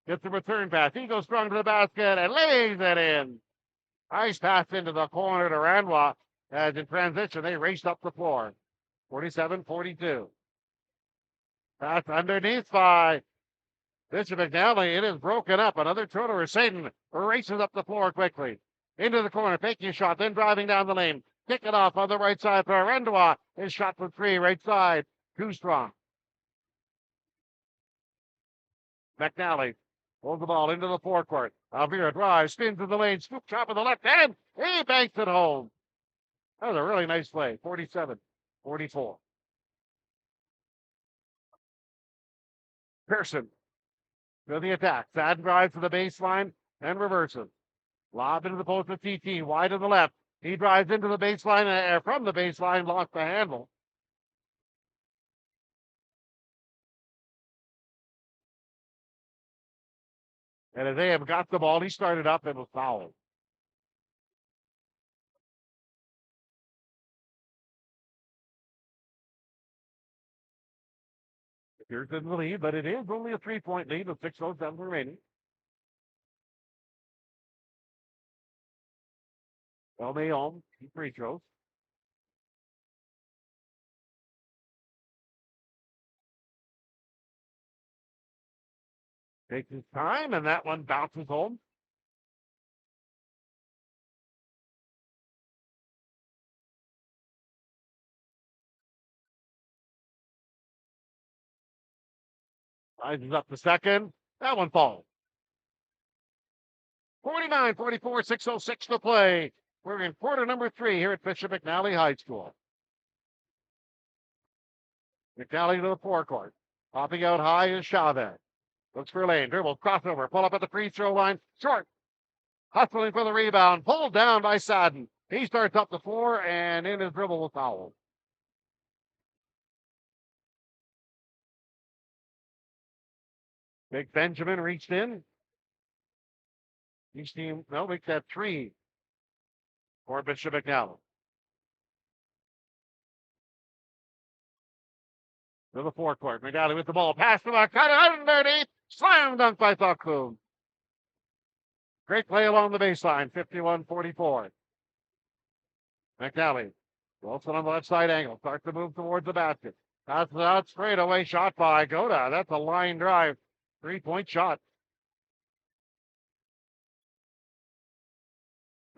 Gets the return pass. He goes strong to the basket and lays it in. Nice pass into the corner to Randwa. As in transition, they raced up the floor. 47-42. Pass underneath by Bishop McNally. It is broken up. Another turnover. Satan races up the floor quickly. Into the corner, taking a shot, then driving down the lane. Kick it off on the right side for Randwa. His shot from three, right side. Too strong. McNally pulls the ball into the forecourt. Alvira drives, spins in the lane, scoop chop in the left hand. He banks it home. That was a really nice play. 47-44. Pearson to the attack. Sadden drives to the baseline and reverses. Lob into the post of TT, wide to the left. He drives into the baseline, from the baseline, lost the handle. And as they have got the ball, he started up and was fouled. Pearson in the lead, but it is only a 3-point lead with 6:07 remaining. Elmayon, 2 free throws. Takes his time, and that one bounces home. Rises up the second. That one falls. 49-44, 6:06 to play. We're in quarter number 3 here at Bishop McNally High School. McNally to the forecourt. Popping out high is Chavez. Looks for lane. Dribble, crossover. Pull up at the free throw line. Short. Hustling for the rebound. Pulled down by Sadden. He starts up the floor and in his dribble will foul. Big Benjamin reached in. Each team, no, makes that 3 for Bishop McNally. To the forecourt. McNally with the ball. Pass to the cut underneath. Slam dunk by Thakkum. Great play along the baseline. 51-44. McNally. Wilson on the left side angle. Starts to move towards the basket. Passes out straight away. Shot by Goda. That's a line drive. 3-point shot.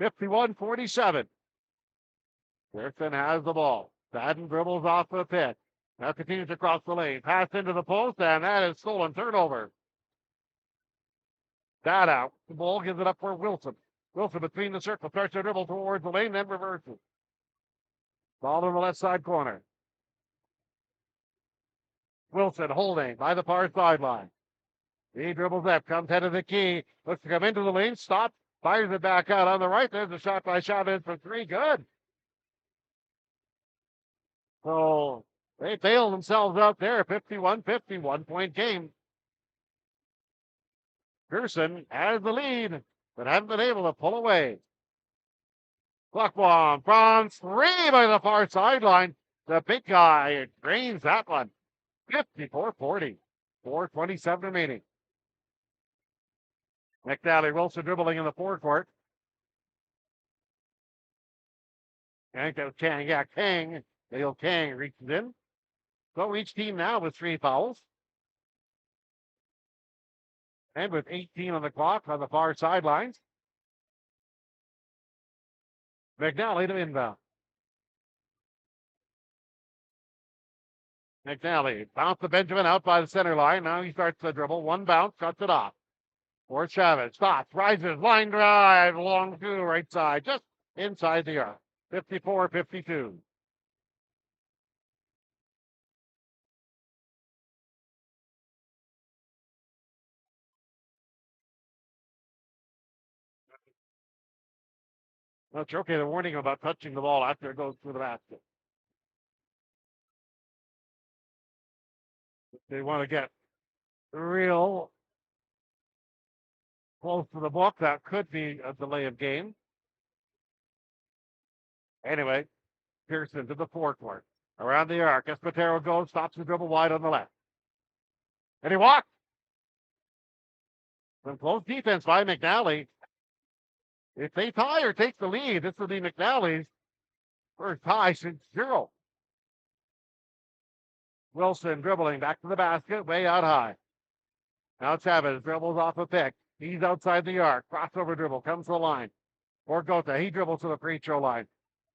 51-47. Pearson has the ball. Sadden dribbles off the pick. Now continues across the lane. Pass into the post, and that is stolen. Turnover. That out. The ball gives it up for Wilson. Wilson between the circle. Starts to dribble towards the lane, then reverses. Ball in the left side corner. Wilson holding by the far sideline. He dribbles up, comes head of the key. Looks to come into the lane. Stops. Fires it back out on the right. There's a shot by Chavez for 3. Good. So they bailed themselves out there. 51-50, 1-point game. Pearson has the lead, but haven't been able to pull away. Clock bomb from 3 by the far sideline. The big guy drains that one. 54-40. 4:27 remaining. McNally, Wilson dribbling in the forecourt. And Kang, Kang. Dale Kang reaches in. So each team now with 3 fouls. And with 18 on the clock on the far sidelines. McNally to inbound. McNally bounce the Benjamin out by the center line. Now he starts the dribble. One bounce, cuts it off. For Chavez, stops, rises, line drive, long two, right side, just inside the arc. 54-52. That's okay. They're warning him about touching the ball after it goes through the basket. They want to get real close to the book. That could be a delay of game. Anyway, Pearson to the forecourt. Around the arc. Espatero goes, stops the dribble wide on the left. And he walks. Some close defense by McNally. If they tie or take the lead, this will be McNally's first tie since 0. Wilson dribbling back to the basket, way out high. Now Chavez dribbles off a pick. He's outside the arc. Crossover dribble, comes to the line. For Gota, he dribbles to the free throw line.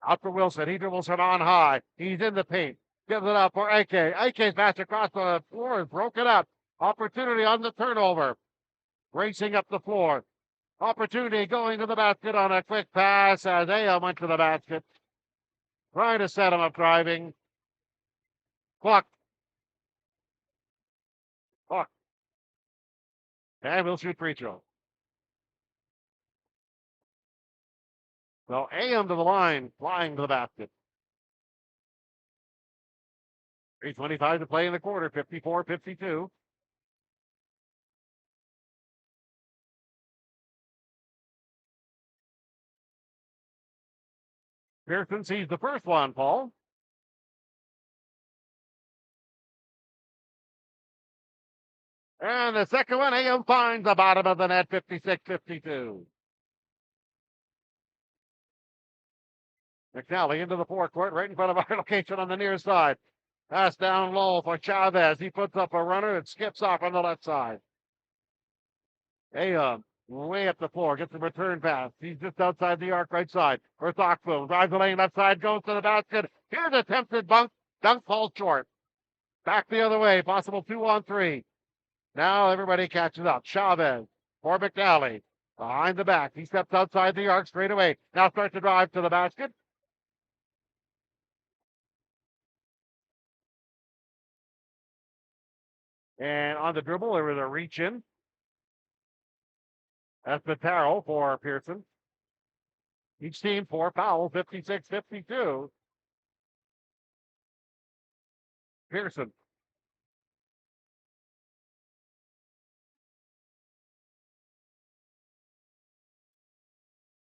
Out for Wilson, he dribbles from on high. He's in the paint. Gives it up for AK. AK's pass across the floor is broken up. Opportunity on the turnover. Racing up the floor. Opportunity going to the basket on a quick pass as Ayam went to the basket. Trying to set him up driving. Clock. And we'll shoot free throw. So AM to the line, flying to the basket. 3:25 to play in the quarter, 54-52. Pearson sees the first one, Paul. And the second one, AM finds the bottom of the net, 56-52. McNally into the forecourt, right in front of our location on the near side. Pass down low for Chavez. He puts up a runner and skips off on the left side. AM way up the floor, gets the return pass. He's just outside the arc right side. For Thockboom, drives the lane left side, goes to the basket. Here's attempted dunk falls short. Back the other way, possible 2-on-3. Now everybody catches up. Chavez for McNally. Behind the back. He steps outside the arc straight away. Now starts to drive to the basket. And on the dribble, there was a reach in. That's Mataro for Pearson. Each team 4 fouls, 56-52. Pearson.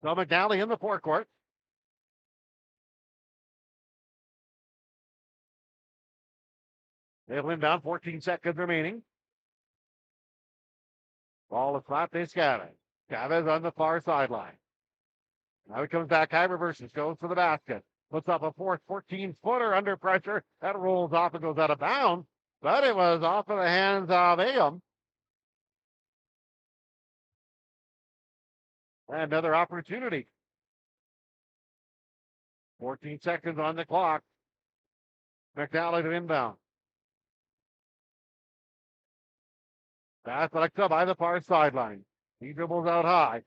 So McNally in the forecourt. They'll inbound, 14 seconds remaining. Ball is flat, they scatter. Chavez on the far sideline. Now he comes back, high reverses, goes to the basket. Puts up a 14-footer under pressure. That rolls off and goes out of bounds, but it was off of the hands of AM. Another opportunity. 14 seconds on the clock. McNally to inbound. Pass Alexa by the far sideline. He dribbles out high.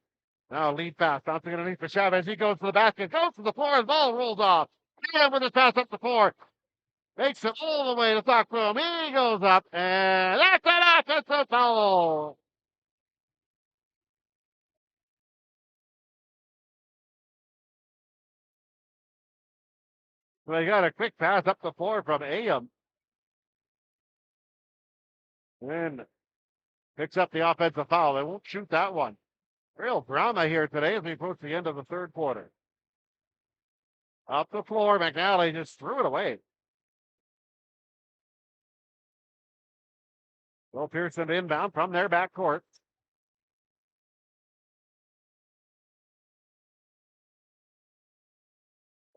Now lead pass, bouncing underneath for Chavez. He goes to the basket, goes to the floor, and the ball rolls off. And with his pass up the floor, makes it all the way to Thockboom. He goes up, and that's an offensive foul. They got a quick pass up the floor from AM. And picks up the offensive foul. They won't shoot that one. Real drama here today as we approach the end of the third quarter. Up the floor, McNally just threw it away. Will Pearson inbound from their backcourt.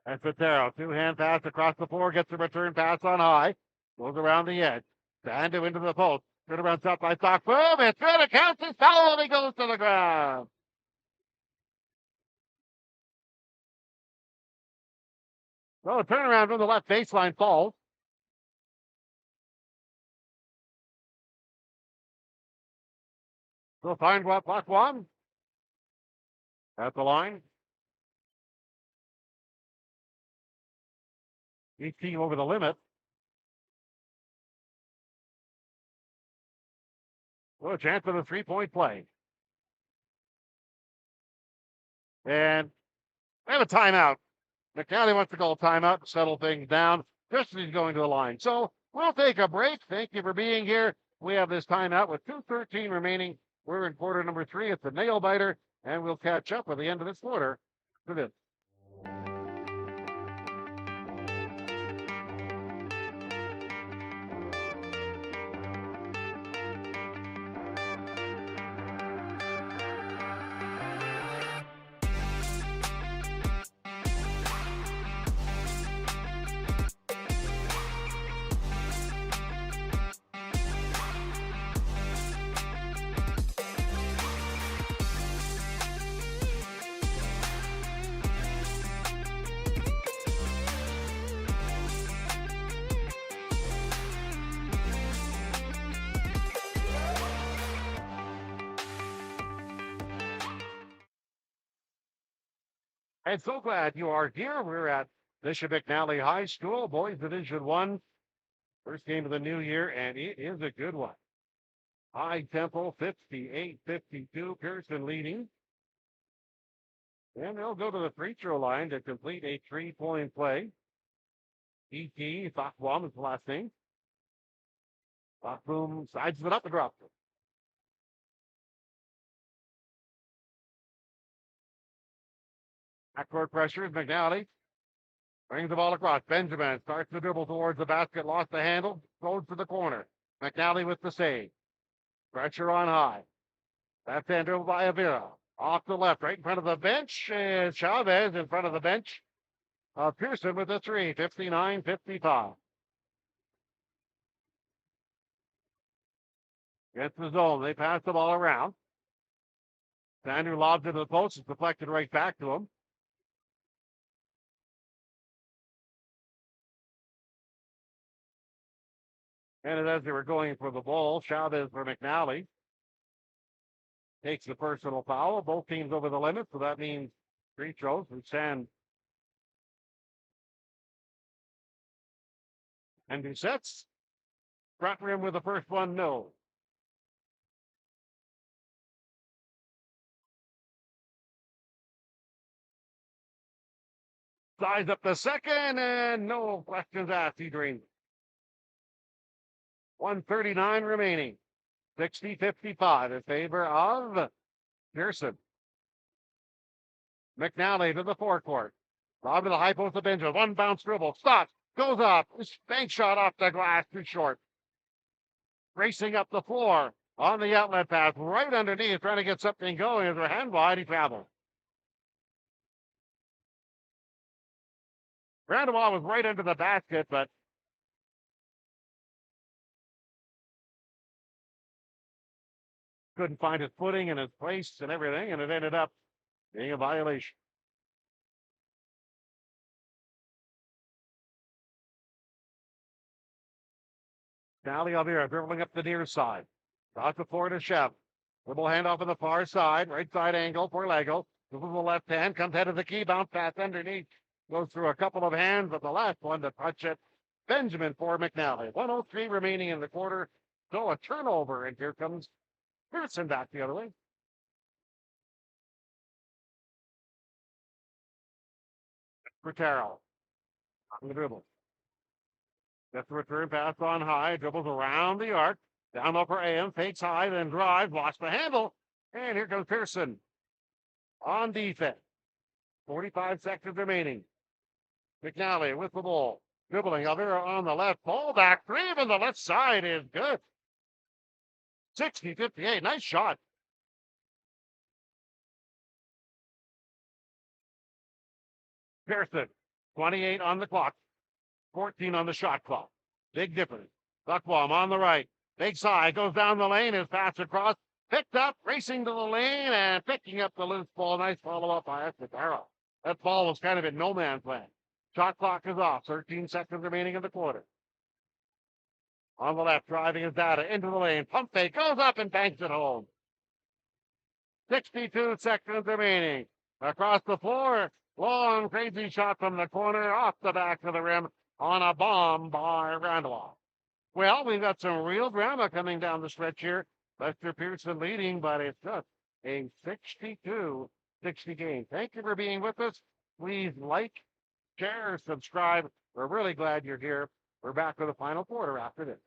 And Fatero, two-hand pass across the floor, gets the return pass on high. Goes around the edge. Sandu into the post. Turn around top by Sock. Boom! It's good. It counts his foul and he goes to the ground. So a turnaround from the left baseline falls. So find what block one at the line. Each team over the limit. So a chance of a 3-point play. And we have a timeout. McNally wants to call a timeout to settle things down just as he's going to the line. So we'll take a break. Thank you for being here. We have this timeout with 2:13 remaining. We're in quarter number 3. It's a nail biter, and we'll catch up at the end of this quarter for this. And so glad you are here. We're at Bishop McNally High School, Boys Division One, first game of the new year, and it is a good one. High tempo, 58-52, Pearson leading. And they'll go to the free throw line to complete a 3-point play. E.T. Thakbom is the last name. Thakbom sides it up and drops it. Backcourt pressure is McNally. Brings the ball across. Benjamin starts the dribble towards the basket, lost the handle, goes to the corner. McNally with the save. Pressure on high. That's dribble by Avira. Off the left, right in front of the bench. And Chavez in front of the bench. Pearson with the 3, 59-55. Gets the zone. They pass the ball around. Sanders lobs it to the post. It's deflected right back to him. And as they were going for the ball, Chavez for McNally takes the personal foul. Both teams over the limit, so that means free throws. We stand and do sets. Front rim with the first one, no. Size up the second, and no questions asked, Adrian. 139 remaining. 60-55 in favor of Pearson. McNally to the forecourt. Lob to the high post of Benjamin. One bounce dribble. Stops. Goes off. Bank shot off the glass. Too short. Racing up the floor on the outlet pass. Right underneath. Trying to get something going. As her hand wide. He travels. Randall was right under the basket, but couldn't find his footing and his place and everything, and it ended up being a violation. Nally Alvira dribbling up the near side. Off the floor to Chef. Little handoff on the far side, right side angle for Lego. This is the left hand, comes head of the key, bounce pass underneath. Goes through a couple of hands, but the last one to touch it, Benjamin for McNally. 1:03 remaining in the quarter. So a turnover, and here comes Pearson back the other way. For Terrell. On the dribble. Gets the return pass on high, dribbles around the arc. Down low for AM, fakes high, then drives, lost the handle. And here comes Pearson on defense. 45 seconds remaining. McNally with the ball. Dribbling Alvira on the left. Ball back three on the left side is good. 60-58. Nice shot. Pearson. 28 on the clock. 14 on the shot clock. Big difference. Buckwalm on the right. Big side. Goes down the lane. Is passed across. Picked up. Racing to the lane and picking up the loose ball. Nice follow up by Escudero. That ball was kind of in no man's land. Shot clock is off. 13 seconds remaining in the quarter. On the left, driving his data into the lane. Pump fake goes up and banks it home. 62 seconds remaining. Across the floor, long, crazy shot from the corner, off the back of the rim on a bomb by Randolph. Well, we've got some real drama coming down the stretch here. Lester Pearson leading, but it's just a 62-60 game. Thank you for being with us. Please like, share, subscribe. We're really glad you're here. We're back for the final quarter after this.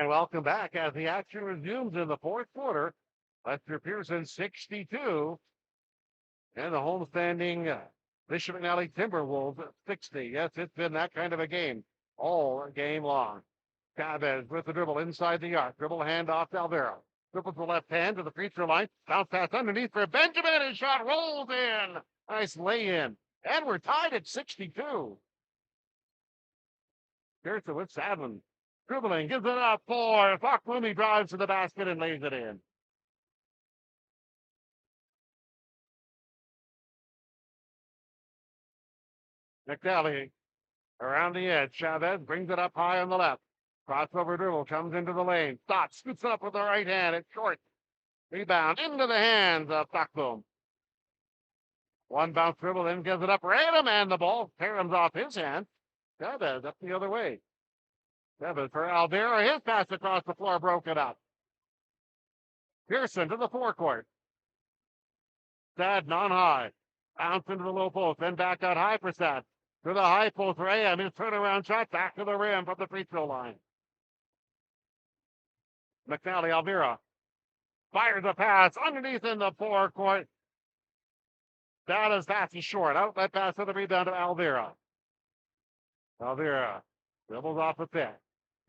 And welcome back as the action resumes in the fourth quarter. Lester Pearson 62 and the homestanding Bishop McNally Timberwolves 60. Yes, it's been that kind of a game all game long. Chavez with the dribble inside the arc. Dribble handoff to Alvaro. Dribble to the left hand to the free throw line. Bounce pass underneath for Benjamin. His shot rolls in. Nice lay in. And we're tied at 62. Pearson with 7. Dribbling, gives it up for Fakumi, drives to the basket and lays it in. McNally around the edge. Chavez brings it up high on the left. Crossover dribble comes into the lane. Stops, scoots it up with the right hand. It's short. Rebound into the hands of Fakumi. One bounce dribble, then gives it up. Random, and the ball caroms off his hand. Chavez up the other way. Chavez for Alvaro. His pass across the floor broken up. Pearson to the forecourt. Sad non-high. Bounce into the low post. Then back out high for Sad. To the high post for AM. His turnaround shot back to the rim from the free throw line. McNally, Alvaro. Fires a pass underneath in the forecourt. That is pass is short. Outlet pass to the rebound to Alvaro. Alvaro dribbles off the pit.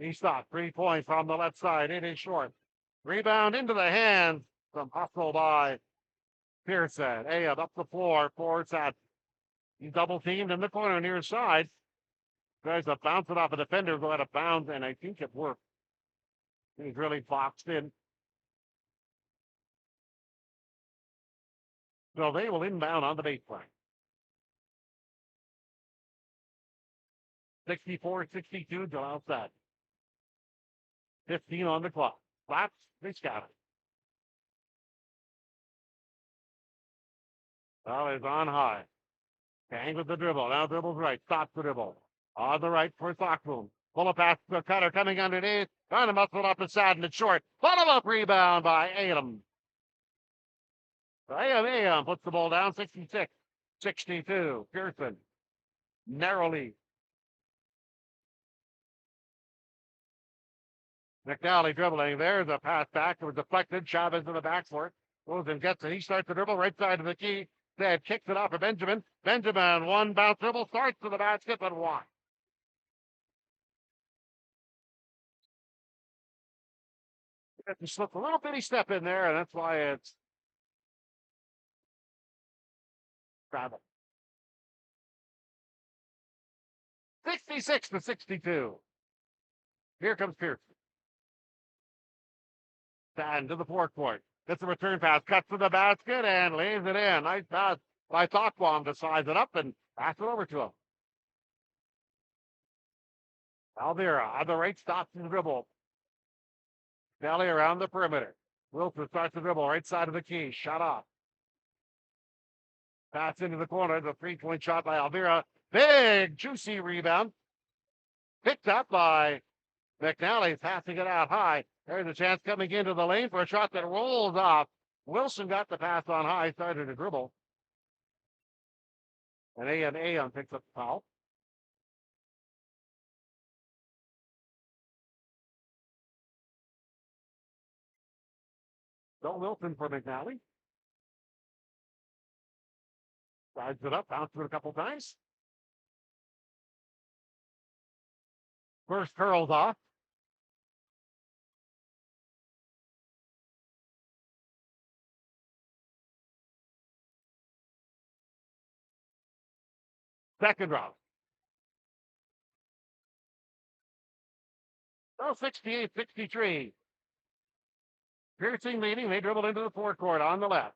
He stopped. 3 points from the left side. It is short. Rebound into the hands. Some hustle by Pearson. Ayab up the floor for Sad. He's double teamed in the corner near his side. Tries to bounce it off a defender, go out of bounds, and I think it worked. He's really boxed in. So they will inbound on the baseline. 64-62, Joel Sad. 15 on the clock. Slaps, they scatter. Well, it's on high. Hang with the dribble. Now dribbles right. Stops the dribble. On the right for Sockboom. Pull a pass to Cutter coming underneath. Trying to muscle up and Sad and it's short. Follow-up rebound by Adam. AM puts the ball down. 66-62. Pearson. Narrowly. McNally dribbling. There's a pass back. It was deflected. Chavez in the backcourt. Goes and gets it. He starts the dribble right side of the key. instead kicks it off for Benjamin. Benjamin, one bounce dribble, starts to the basket, but wide. He slipped a little bitty step in there, and that's why it's travel. 66-62. Here comes Pearson. And to the forecourt. Gets a return pass, cuts to the basket, and lays it in. Nice pass by Thakwam to size it up and pass it over to him. Alvira on the right, stops his dribble. McNally around the perimeter. Wilson starts the dribble, right side of the key. Shot off. Pass into the corner. The 3-point shot by Alvira. Big, juicy rebound. Picked up by McNally, passing it out high. There's a chance coming into the lane for a shot that rolls off. Wilson got the pass on high, started to dribble. And Aon picks up the foul. Don't Wilson for McNally. Sides it up, bounced it a couple times. First curls off. Second round. So 68-63. Pearson leading. They dribble into the forecourt on the left.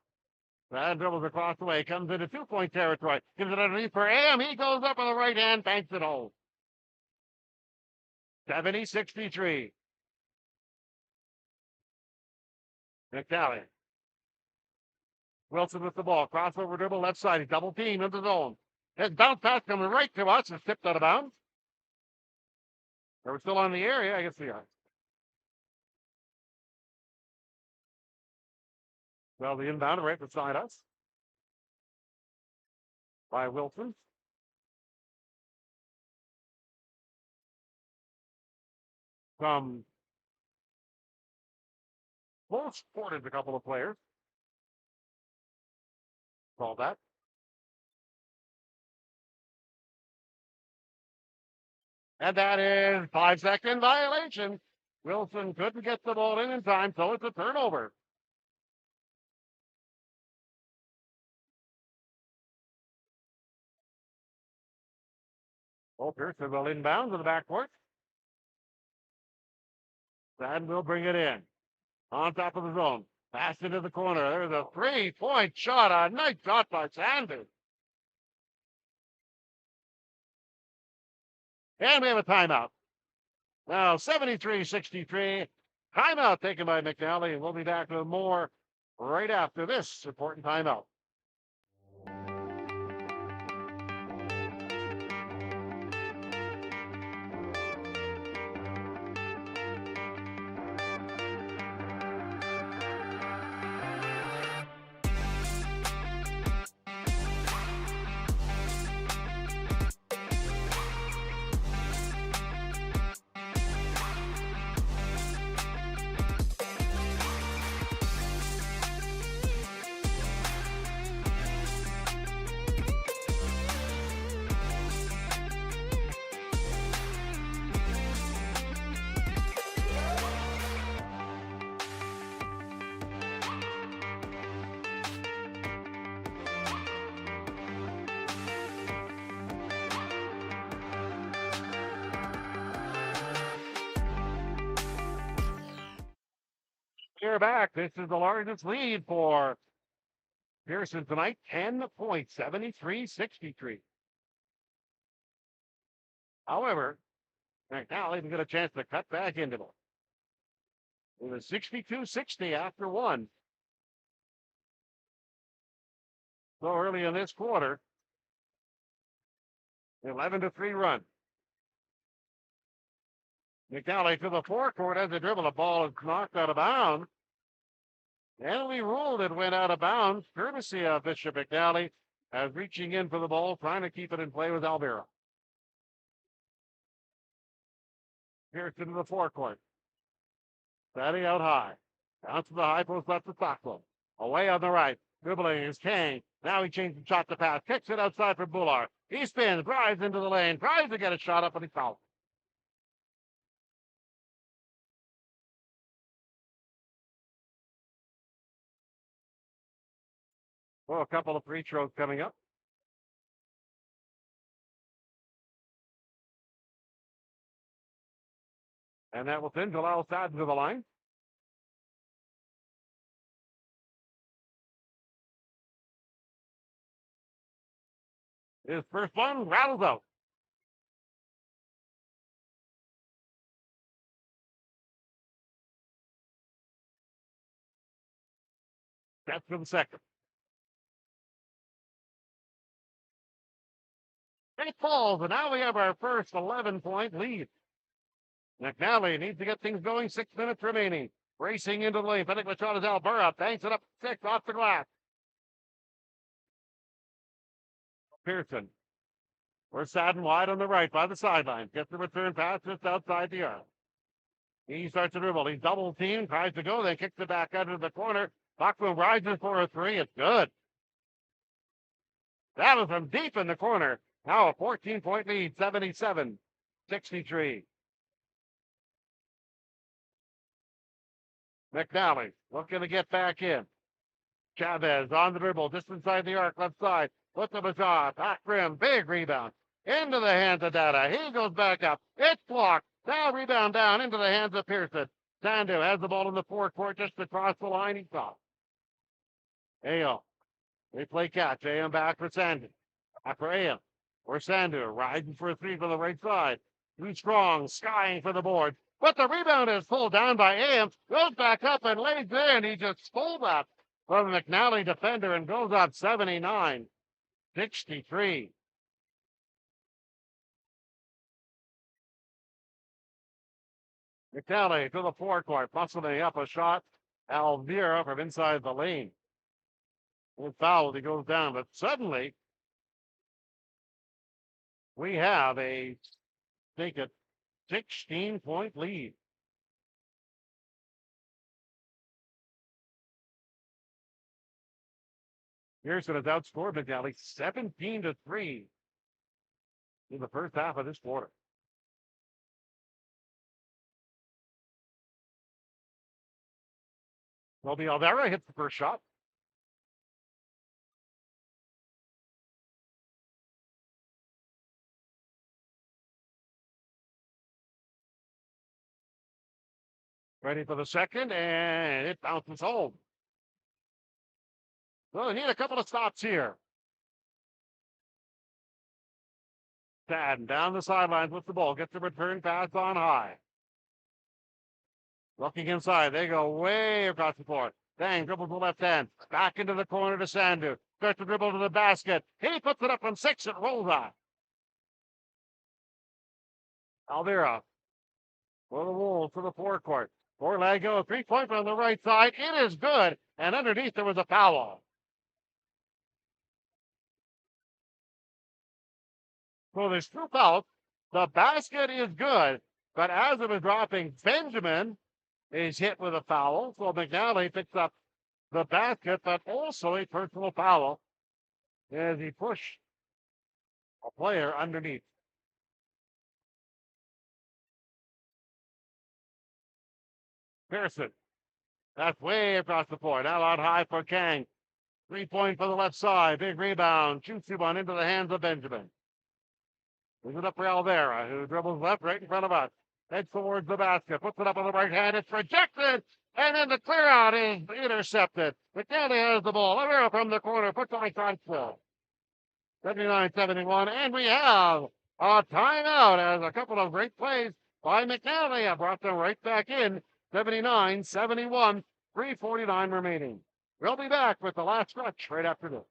That dribbles across the way. Comes into 2-point territory. Gives it underneath for Am. He goes up with the right hand. Banks it home. 70-63. McNally. Wilson with the ball. Crossover dribble left side. He double team into the zone. His bounce pass coming right to us. It's tipped out of bounds. We're still on the area. I guess we are. Well, the inbound right beside us by Wilson. From close quarters, a couple of players. Call that. And that is 5-second violation. Wilson couldn't get the ball in time, so it's a turnover. Oh, Pearson will inbound to the backcourt. And will bring it in. On top of the zone. Pass into the corner. There's a 3-point shot. A nice shot by Sanders. And we have a timeout. Now 73-63. Timeout taken by McNally. And we'll be back with more right after this important timeout. We're back. This is the largest lead for Pearson tonight. 10 points, 73-63. However, McNally didn't get a chance to cut back into it. It was 62-60 after one. So early in this quarter, 11-3 run. McNally to the forecourt as a dribble. The ball is knocked out of bounds. And we ruled it went out of bounds, courtesy of Bishop McNally, as reaching in for the ball, trying to keep it in play with Alvira. Pearson to the forecourt. Batting out high. Down to the high post left to Thakwam. Away on the right. Dribbling is Kane. Now he changes the shot to pass, kicks it outside for Bullard. He spins, drives into the lane, tries to get a shot up, and he fouls. Well, a couple of free throws coming up. And that will send Jalal Sadden to the line. His first one rattles out. That's for the second. It falls, and now we have our first 11-point lead. McNally needs to get things going. 6 minutes remaining. Racing into the lane. Finnick shot is Alberta. Banks it up 6 off the glass. Pearson. We're Sadden wide on the right by the sideline. Gets the return pass just outside the arc. He starts to dribble. He's double teamed. Tries to go. Then kicks it back out of the corner. Bachman rises for a three. It's good. That was from deep in the corner. Now a 14-point lead. 77-63. McNally looking to get back in. Chavez on the dribble, just inside the arc, left side. Puts up a shot. Back rim. Big rebound. Into the hands of Dada. He goes back up. It's blocked. Now rebound down into the hands of Pearson. Sandu has the ball in the forecourt just across the line. He stops. Ayo. They play catch. AM back for Sandu. Back for AM. Or Sandu riding for a three from the right side. Too strong. Skying for the board. But the rebound is pulled down by AM. Goes back up and lays there, and he just stole that from the McNally defender and goes up 79-63. McNally to the forecourt, muscling up a shot. Alvira from inside the lane. With fouled, he goes down. But suddenly, we have a, take it, 16-point lead. Pearson has outscored McNally 17-3 in the first half of this quarter. Roby Alvera hits the first shot. Ready for the second, and it bounces home. Well, they need a couple of stops here. Sadden down the sidelines with the ball. Gets the return pass on high. Looking inside. They go way across the floor. Dang, dribbles the left hand. Back into the corner to Sandu. Starts to dribble to the basket. He puts it up from 6. It rolls on. Alvira for the Wolves to the forecourt. Borlego, 3-point on the right side. It is good. And underneath there was a foul. So there's 2 fouls. The basket is good. But as it was dropping, Benjamin is hit with a foul. So McNally picks up the basket, but also a personal foul as he pushed a player underneath. Pearson. That's way across the floor. Now out high for Kang. 3-point for the left side. Big rebound. Shoots one into the hands of Benjamin. Moves it up for Alvera, who dribbles left right in front of us. Heads towards the basket. Puts it up on the right hand. It's rejected. And then the clear out is intercepted. McNally has the ball. Alvera from the corner. Puts on control. 79-71. And we have a timeout as a couple of great plays by McNally have brought them right back in. 79-71, 3:49 remaining. We'll be back with the last stretch right after this.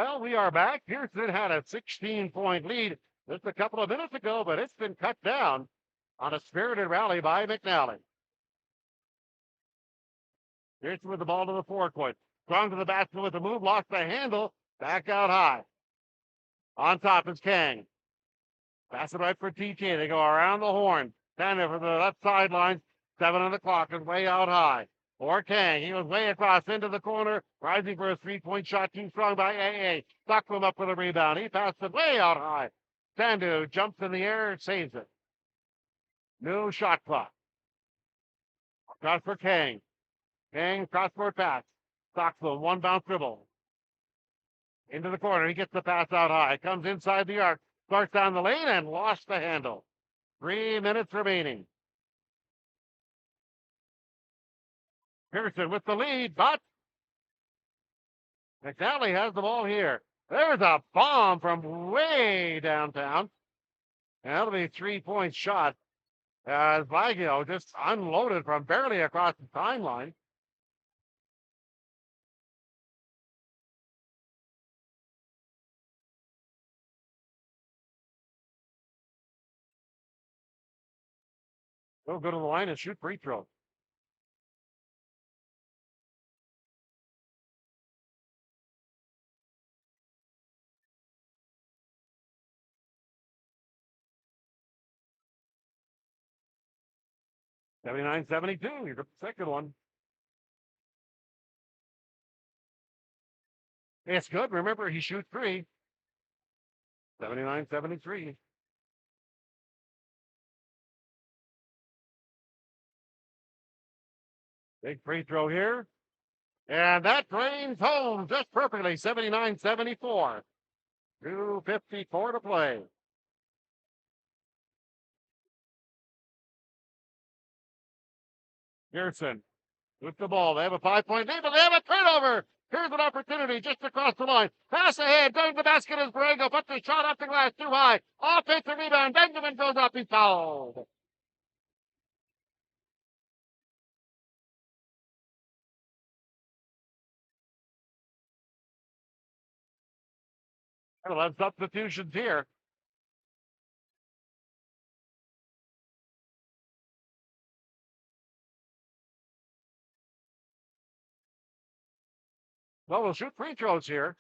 Well, we are back. Pearson had a 16-point lead just a couple of minutes ago, but it's been cut down on a spirited rally by McNally. Pearson with the ball to the forecourt. Strong to the basket with the move, lost the handle, back out high. On top is Kang. Pass it right for TJ. They go around the horn. Tanner for the left sideline. 7 on the clock is way out high. Or Kang. He was way across into the corner. Rising for a three-point shot. Too strong by AA. Stuck him up with a rebound. He passed it way out high. Sandu jumps in the air, saves it. New shot clock. Across for Kang. Kang, cross-court pass. Stocks him. One bounce dribble. Into the corner. He gets the pass out high. Comes inside the arc. Starts down the lane and lost the handle. 3 minutes remaining. Pearson with the lead, but McNally has the ball here. There's a bomb from way downtown. And that'll be a 3-point shot as Baggio just unloaded from barely across the timeline. He'll go to the line and shoot free throws. '79, '72. Here's the second one. It's good. Remember, he shoots three. '79, '73. Big free throw here. And that drains home just perfectly. '79, '74. 2:54 to play. Pearson with the ball. They have a 5-point lead, but they have a turnover. Here's an opportunity just across the line. Pass ahead. Going to the basket is Borrego. Puts the shot up the glass too high. Offensive rebound. Benjamin goes up. He's fouled. We'll have substitutions here. Well, we'll shoot free throws here.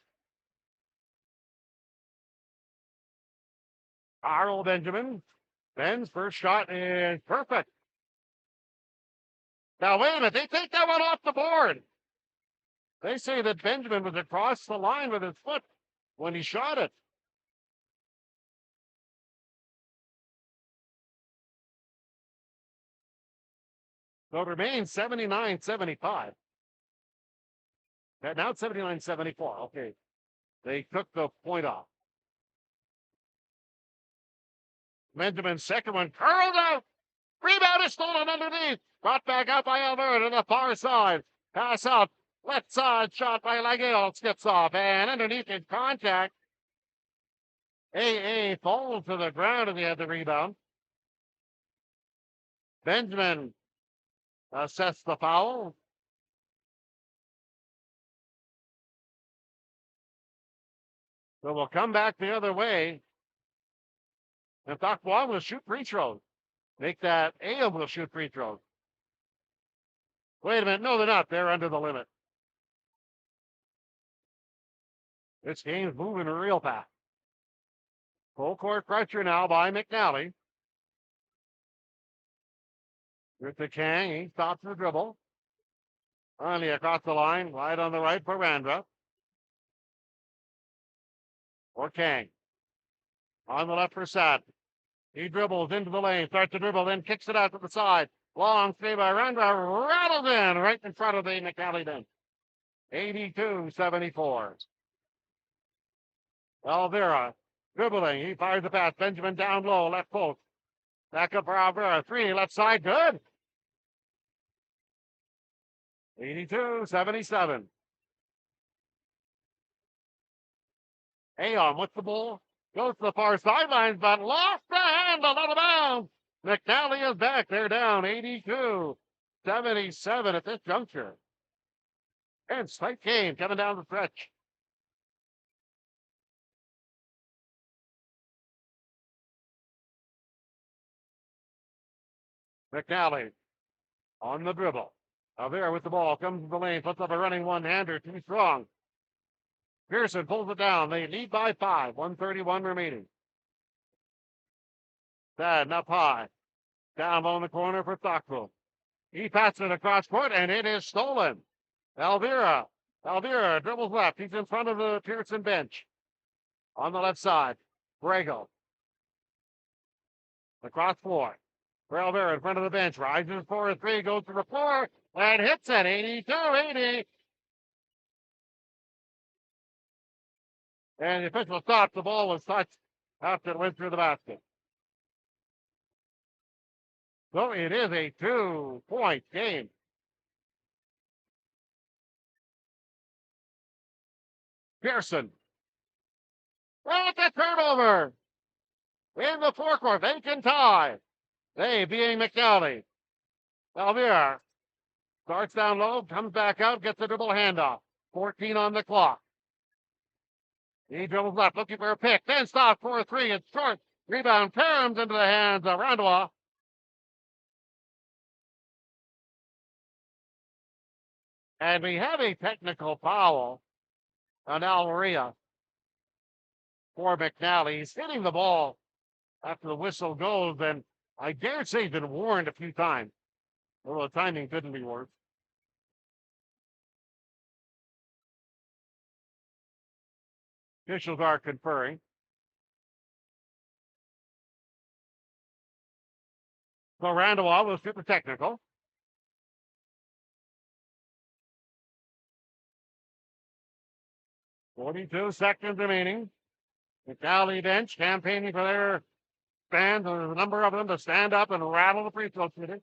Arnold Benjamin. Ben's first shot is perfect. Now, wait a minute. They take that one off the board. They say that Benjamin was across the line with his foot when he shot it. So it remains 79-75. Now it's 79-74. Okay. They took the point off. Benjamin's second one curled out. Rebound is stolen underneath. Brought back out by Alberta to the far side. Pass out. Left side shot by Laguerre. Skips off. And underneath in contact. AA falls to the ground and he had the rebound. Benjamin assessed the foul. So we'll come back the other way. And Takwan will shoot free throws. Make that AM will shoot free throws. Wait a minute. No, they're not. They're under the limit. This game's moving real fast. Full court pressure now by McNally. With the Kang, he stops the dribble. Only across the line, wide on the right for Randra. Or Kang. On the left for Sad. He dribbles into the lane, starts to dribble, then kicks it out to the side. Long three by Randra, rattles in right in front of the McNally bench. 82-74. Alvera dribbling. He fires the pass. Benjamin down low, left post. Back up for Alvera. Three, left side, good. 82-77. Aon with the ball. Goes to the far sidelines, but lost the handle out of bounds. McNally is back. They're down 82-77 at this juncture. And tight game coming down the stretch. McNally on the dribble. Alvira with the ball, comes to the lane, puts up a running one-hander, too strong. Pearson pulls it down. They lead by 5, 1:31 remaining. Sad up high. Down low in the corner for Stockville. He passes it across court, and it is stolen. Alvira dribbles left. He's in front of the Pearson bench. On the left side, Brago. Across floor. For Alvira in front of the bench. Rises for a three, goes to the floor, and hits it. 82-80. And the official stopped. The ball was touched after it went through the basket. So it is a 2-point game. Pearson. Well, it's a turnover. In the forecourt, they can tie. They being McNally. Alvira starts down low, comes back out, gets a dribble handoff. 14 on the clock. He dribbles left, looking for a pick. Then stops for a three. It's short. Rebound turns into the hands of Randall. And we have a technical foul on Alvaria for McNally. He's hitting the ball after the whistle goes, and I dare say he's been warned a few times. Well, the timing couldn't be worse. Officials are conferring. So Randall will shoot the technical. .42 seconds remaining. McNally bench campaigning for their fans, and there's a number of them, to stand up and rattle the free throw shooter.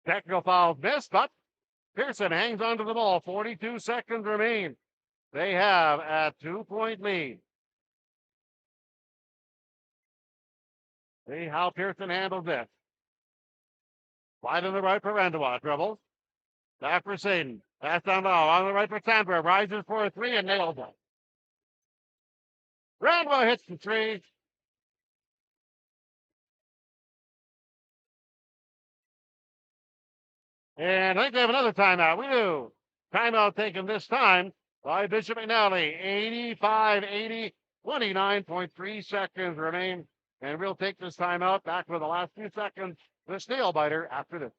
Technical foul missed, but Pearson hangs onto the ball. 42 seconds remain. They have a 2-point lead. See how Pearson handles this. Wide on the right for Randall. Dribbles. Back for Saden. Pass down low. On the right for Sandberg. Rises for a three and nails it. Randall hits the three. And I think they have another timeout. We do. Timeout taken this time by Bishop McNally. 85-80. 29.3 seconds remain. And we'll take this timeout back for the last few seconds. The Snail Biter after this.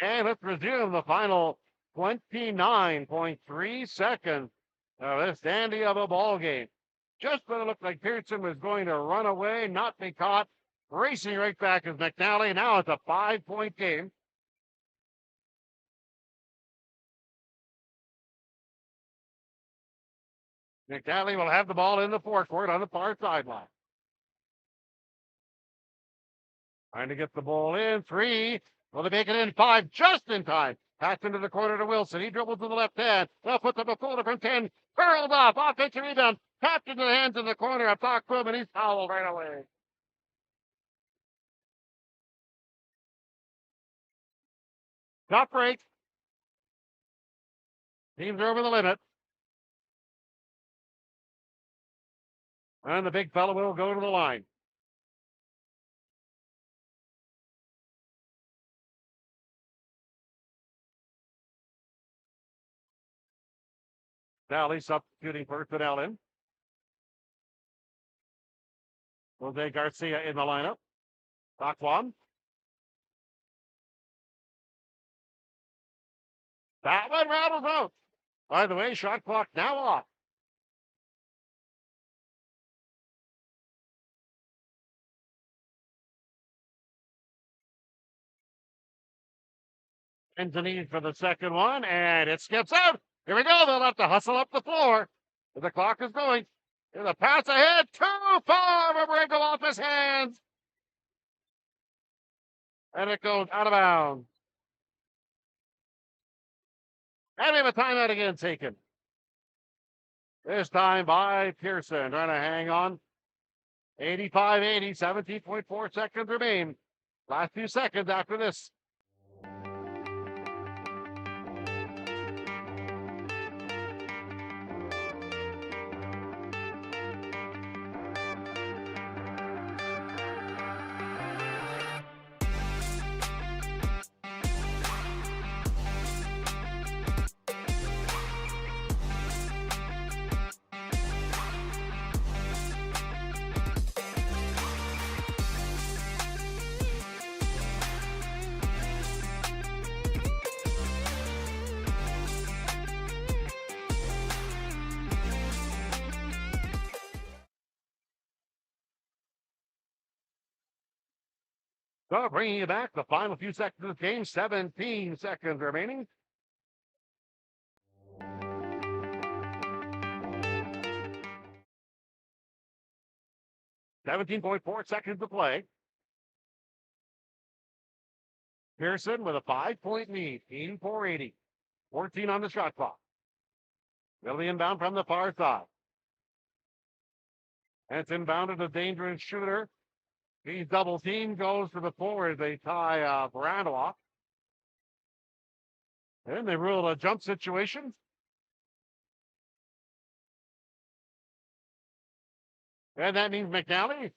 And let's resume the final 29.3 seconds of this dandy of a ball game. Just when it looked like Pearson was going to run away, not be caught, racing right back is McNally. Now it's a 5-point game. McNally will have the ball in the forecourt on the far sideline. Trying to get the ball in. 3. Will they make it in? 5 just in time. Pass into the corner to Wilson. He dribbles to the left hand. Now puts up a folder from 10. Curled off. Offensive rebound. Tapped into the hands in the corner of Doc Quib, and he's fouled right away. Top break. Teams are over the limit. And the big fellow will go to the line. Valley substituting personnel in. Jose Garcia in the lineup. Takwan. That one rattles out. By the way, shot clock now off. And the need for the second one, and it skips out. Here we go. They'll have to hustle up the floor. The clock is going. Here's a pass ahead. Too far. A break off his hands. And it goes out of bounds. And we have a timeout again taken. This time by Pearson, trying to hang on. 85-80, 17.4 seconds remain. Last few seconds after this. So bringing you back the final few seconds of the game, 17 seconds remaining. $17.4 seconds to play. Pearson with a 5-point lead, 84-80. 14 on the shot clock. Will be inbound from the far side. And it's inbounded a dangerous shooter. He's double team, goes to the forward. They tie Brando off. And they rule a jump situation. And that means McNally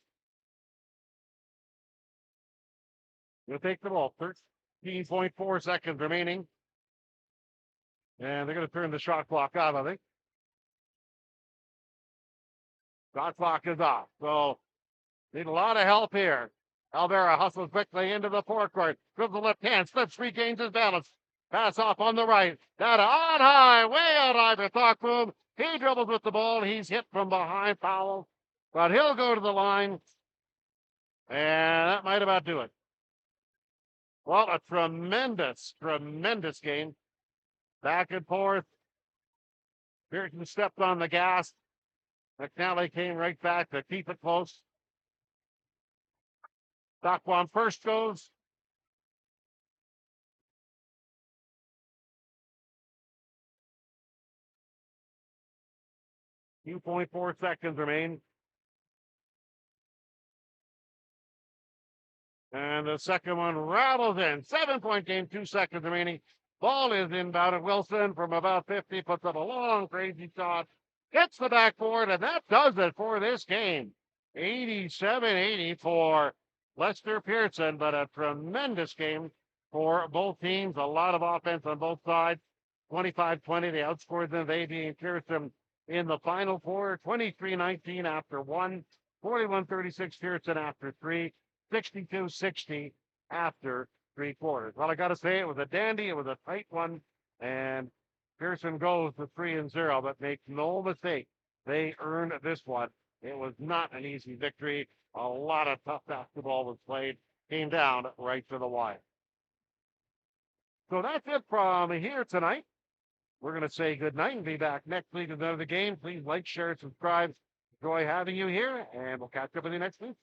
will take the ball. 13.4 seconds remaining. And they're going to turn the shot clock out, I think. Shot clock is off. So need a lot of help here. Alvera hustles quickly into the forecourt. Goes the left hand, slips, regains his balance. Pass off on the right. That on high, way out high for Thakboom. He dribbles with the ball. He's hit from behind, foul. But he'll go to the line. And that might about do it. Well, a tremendous, tremendous game. Back and forth. Pearson stepped on the gas. McNally came right back to keep it close. Daquan first goes. Two point 4 seconds remain. And the second one rattles in. 7-point game, 2 seconds remaining. Ball is inbounded. Wilson from about 50 puts up a long, crazy shot. Gets the backboard, and that does it for this game. 87-80 for Lester Pearson, but a tremendous game for both teams. A lot of offense on both sides. 25-20, they outscored them. They being Pearson in the final quarter. 23-19 after one. 41-36 Pearson after three. 62-60 after three quarters. Well, I got to say, it was a dandy. It was a tight one. And Pearson goes to 3-0, but make no mistake, they earned this one. It was not an easy victory. A lot of tough basketball was played. Came down right to the wire. So that's it from here tonight. We're going to say good night and be back next week with another game. Please like, share, subscribe. Enjoy having you here, and we'll catch up with you next week.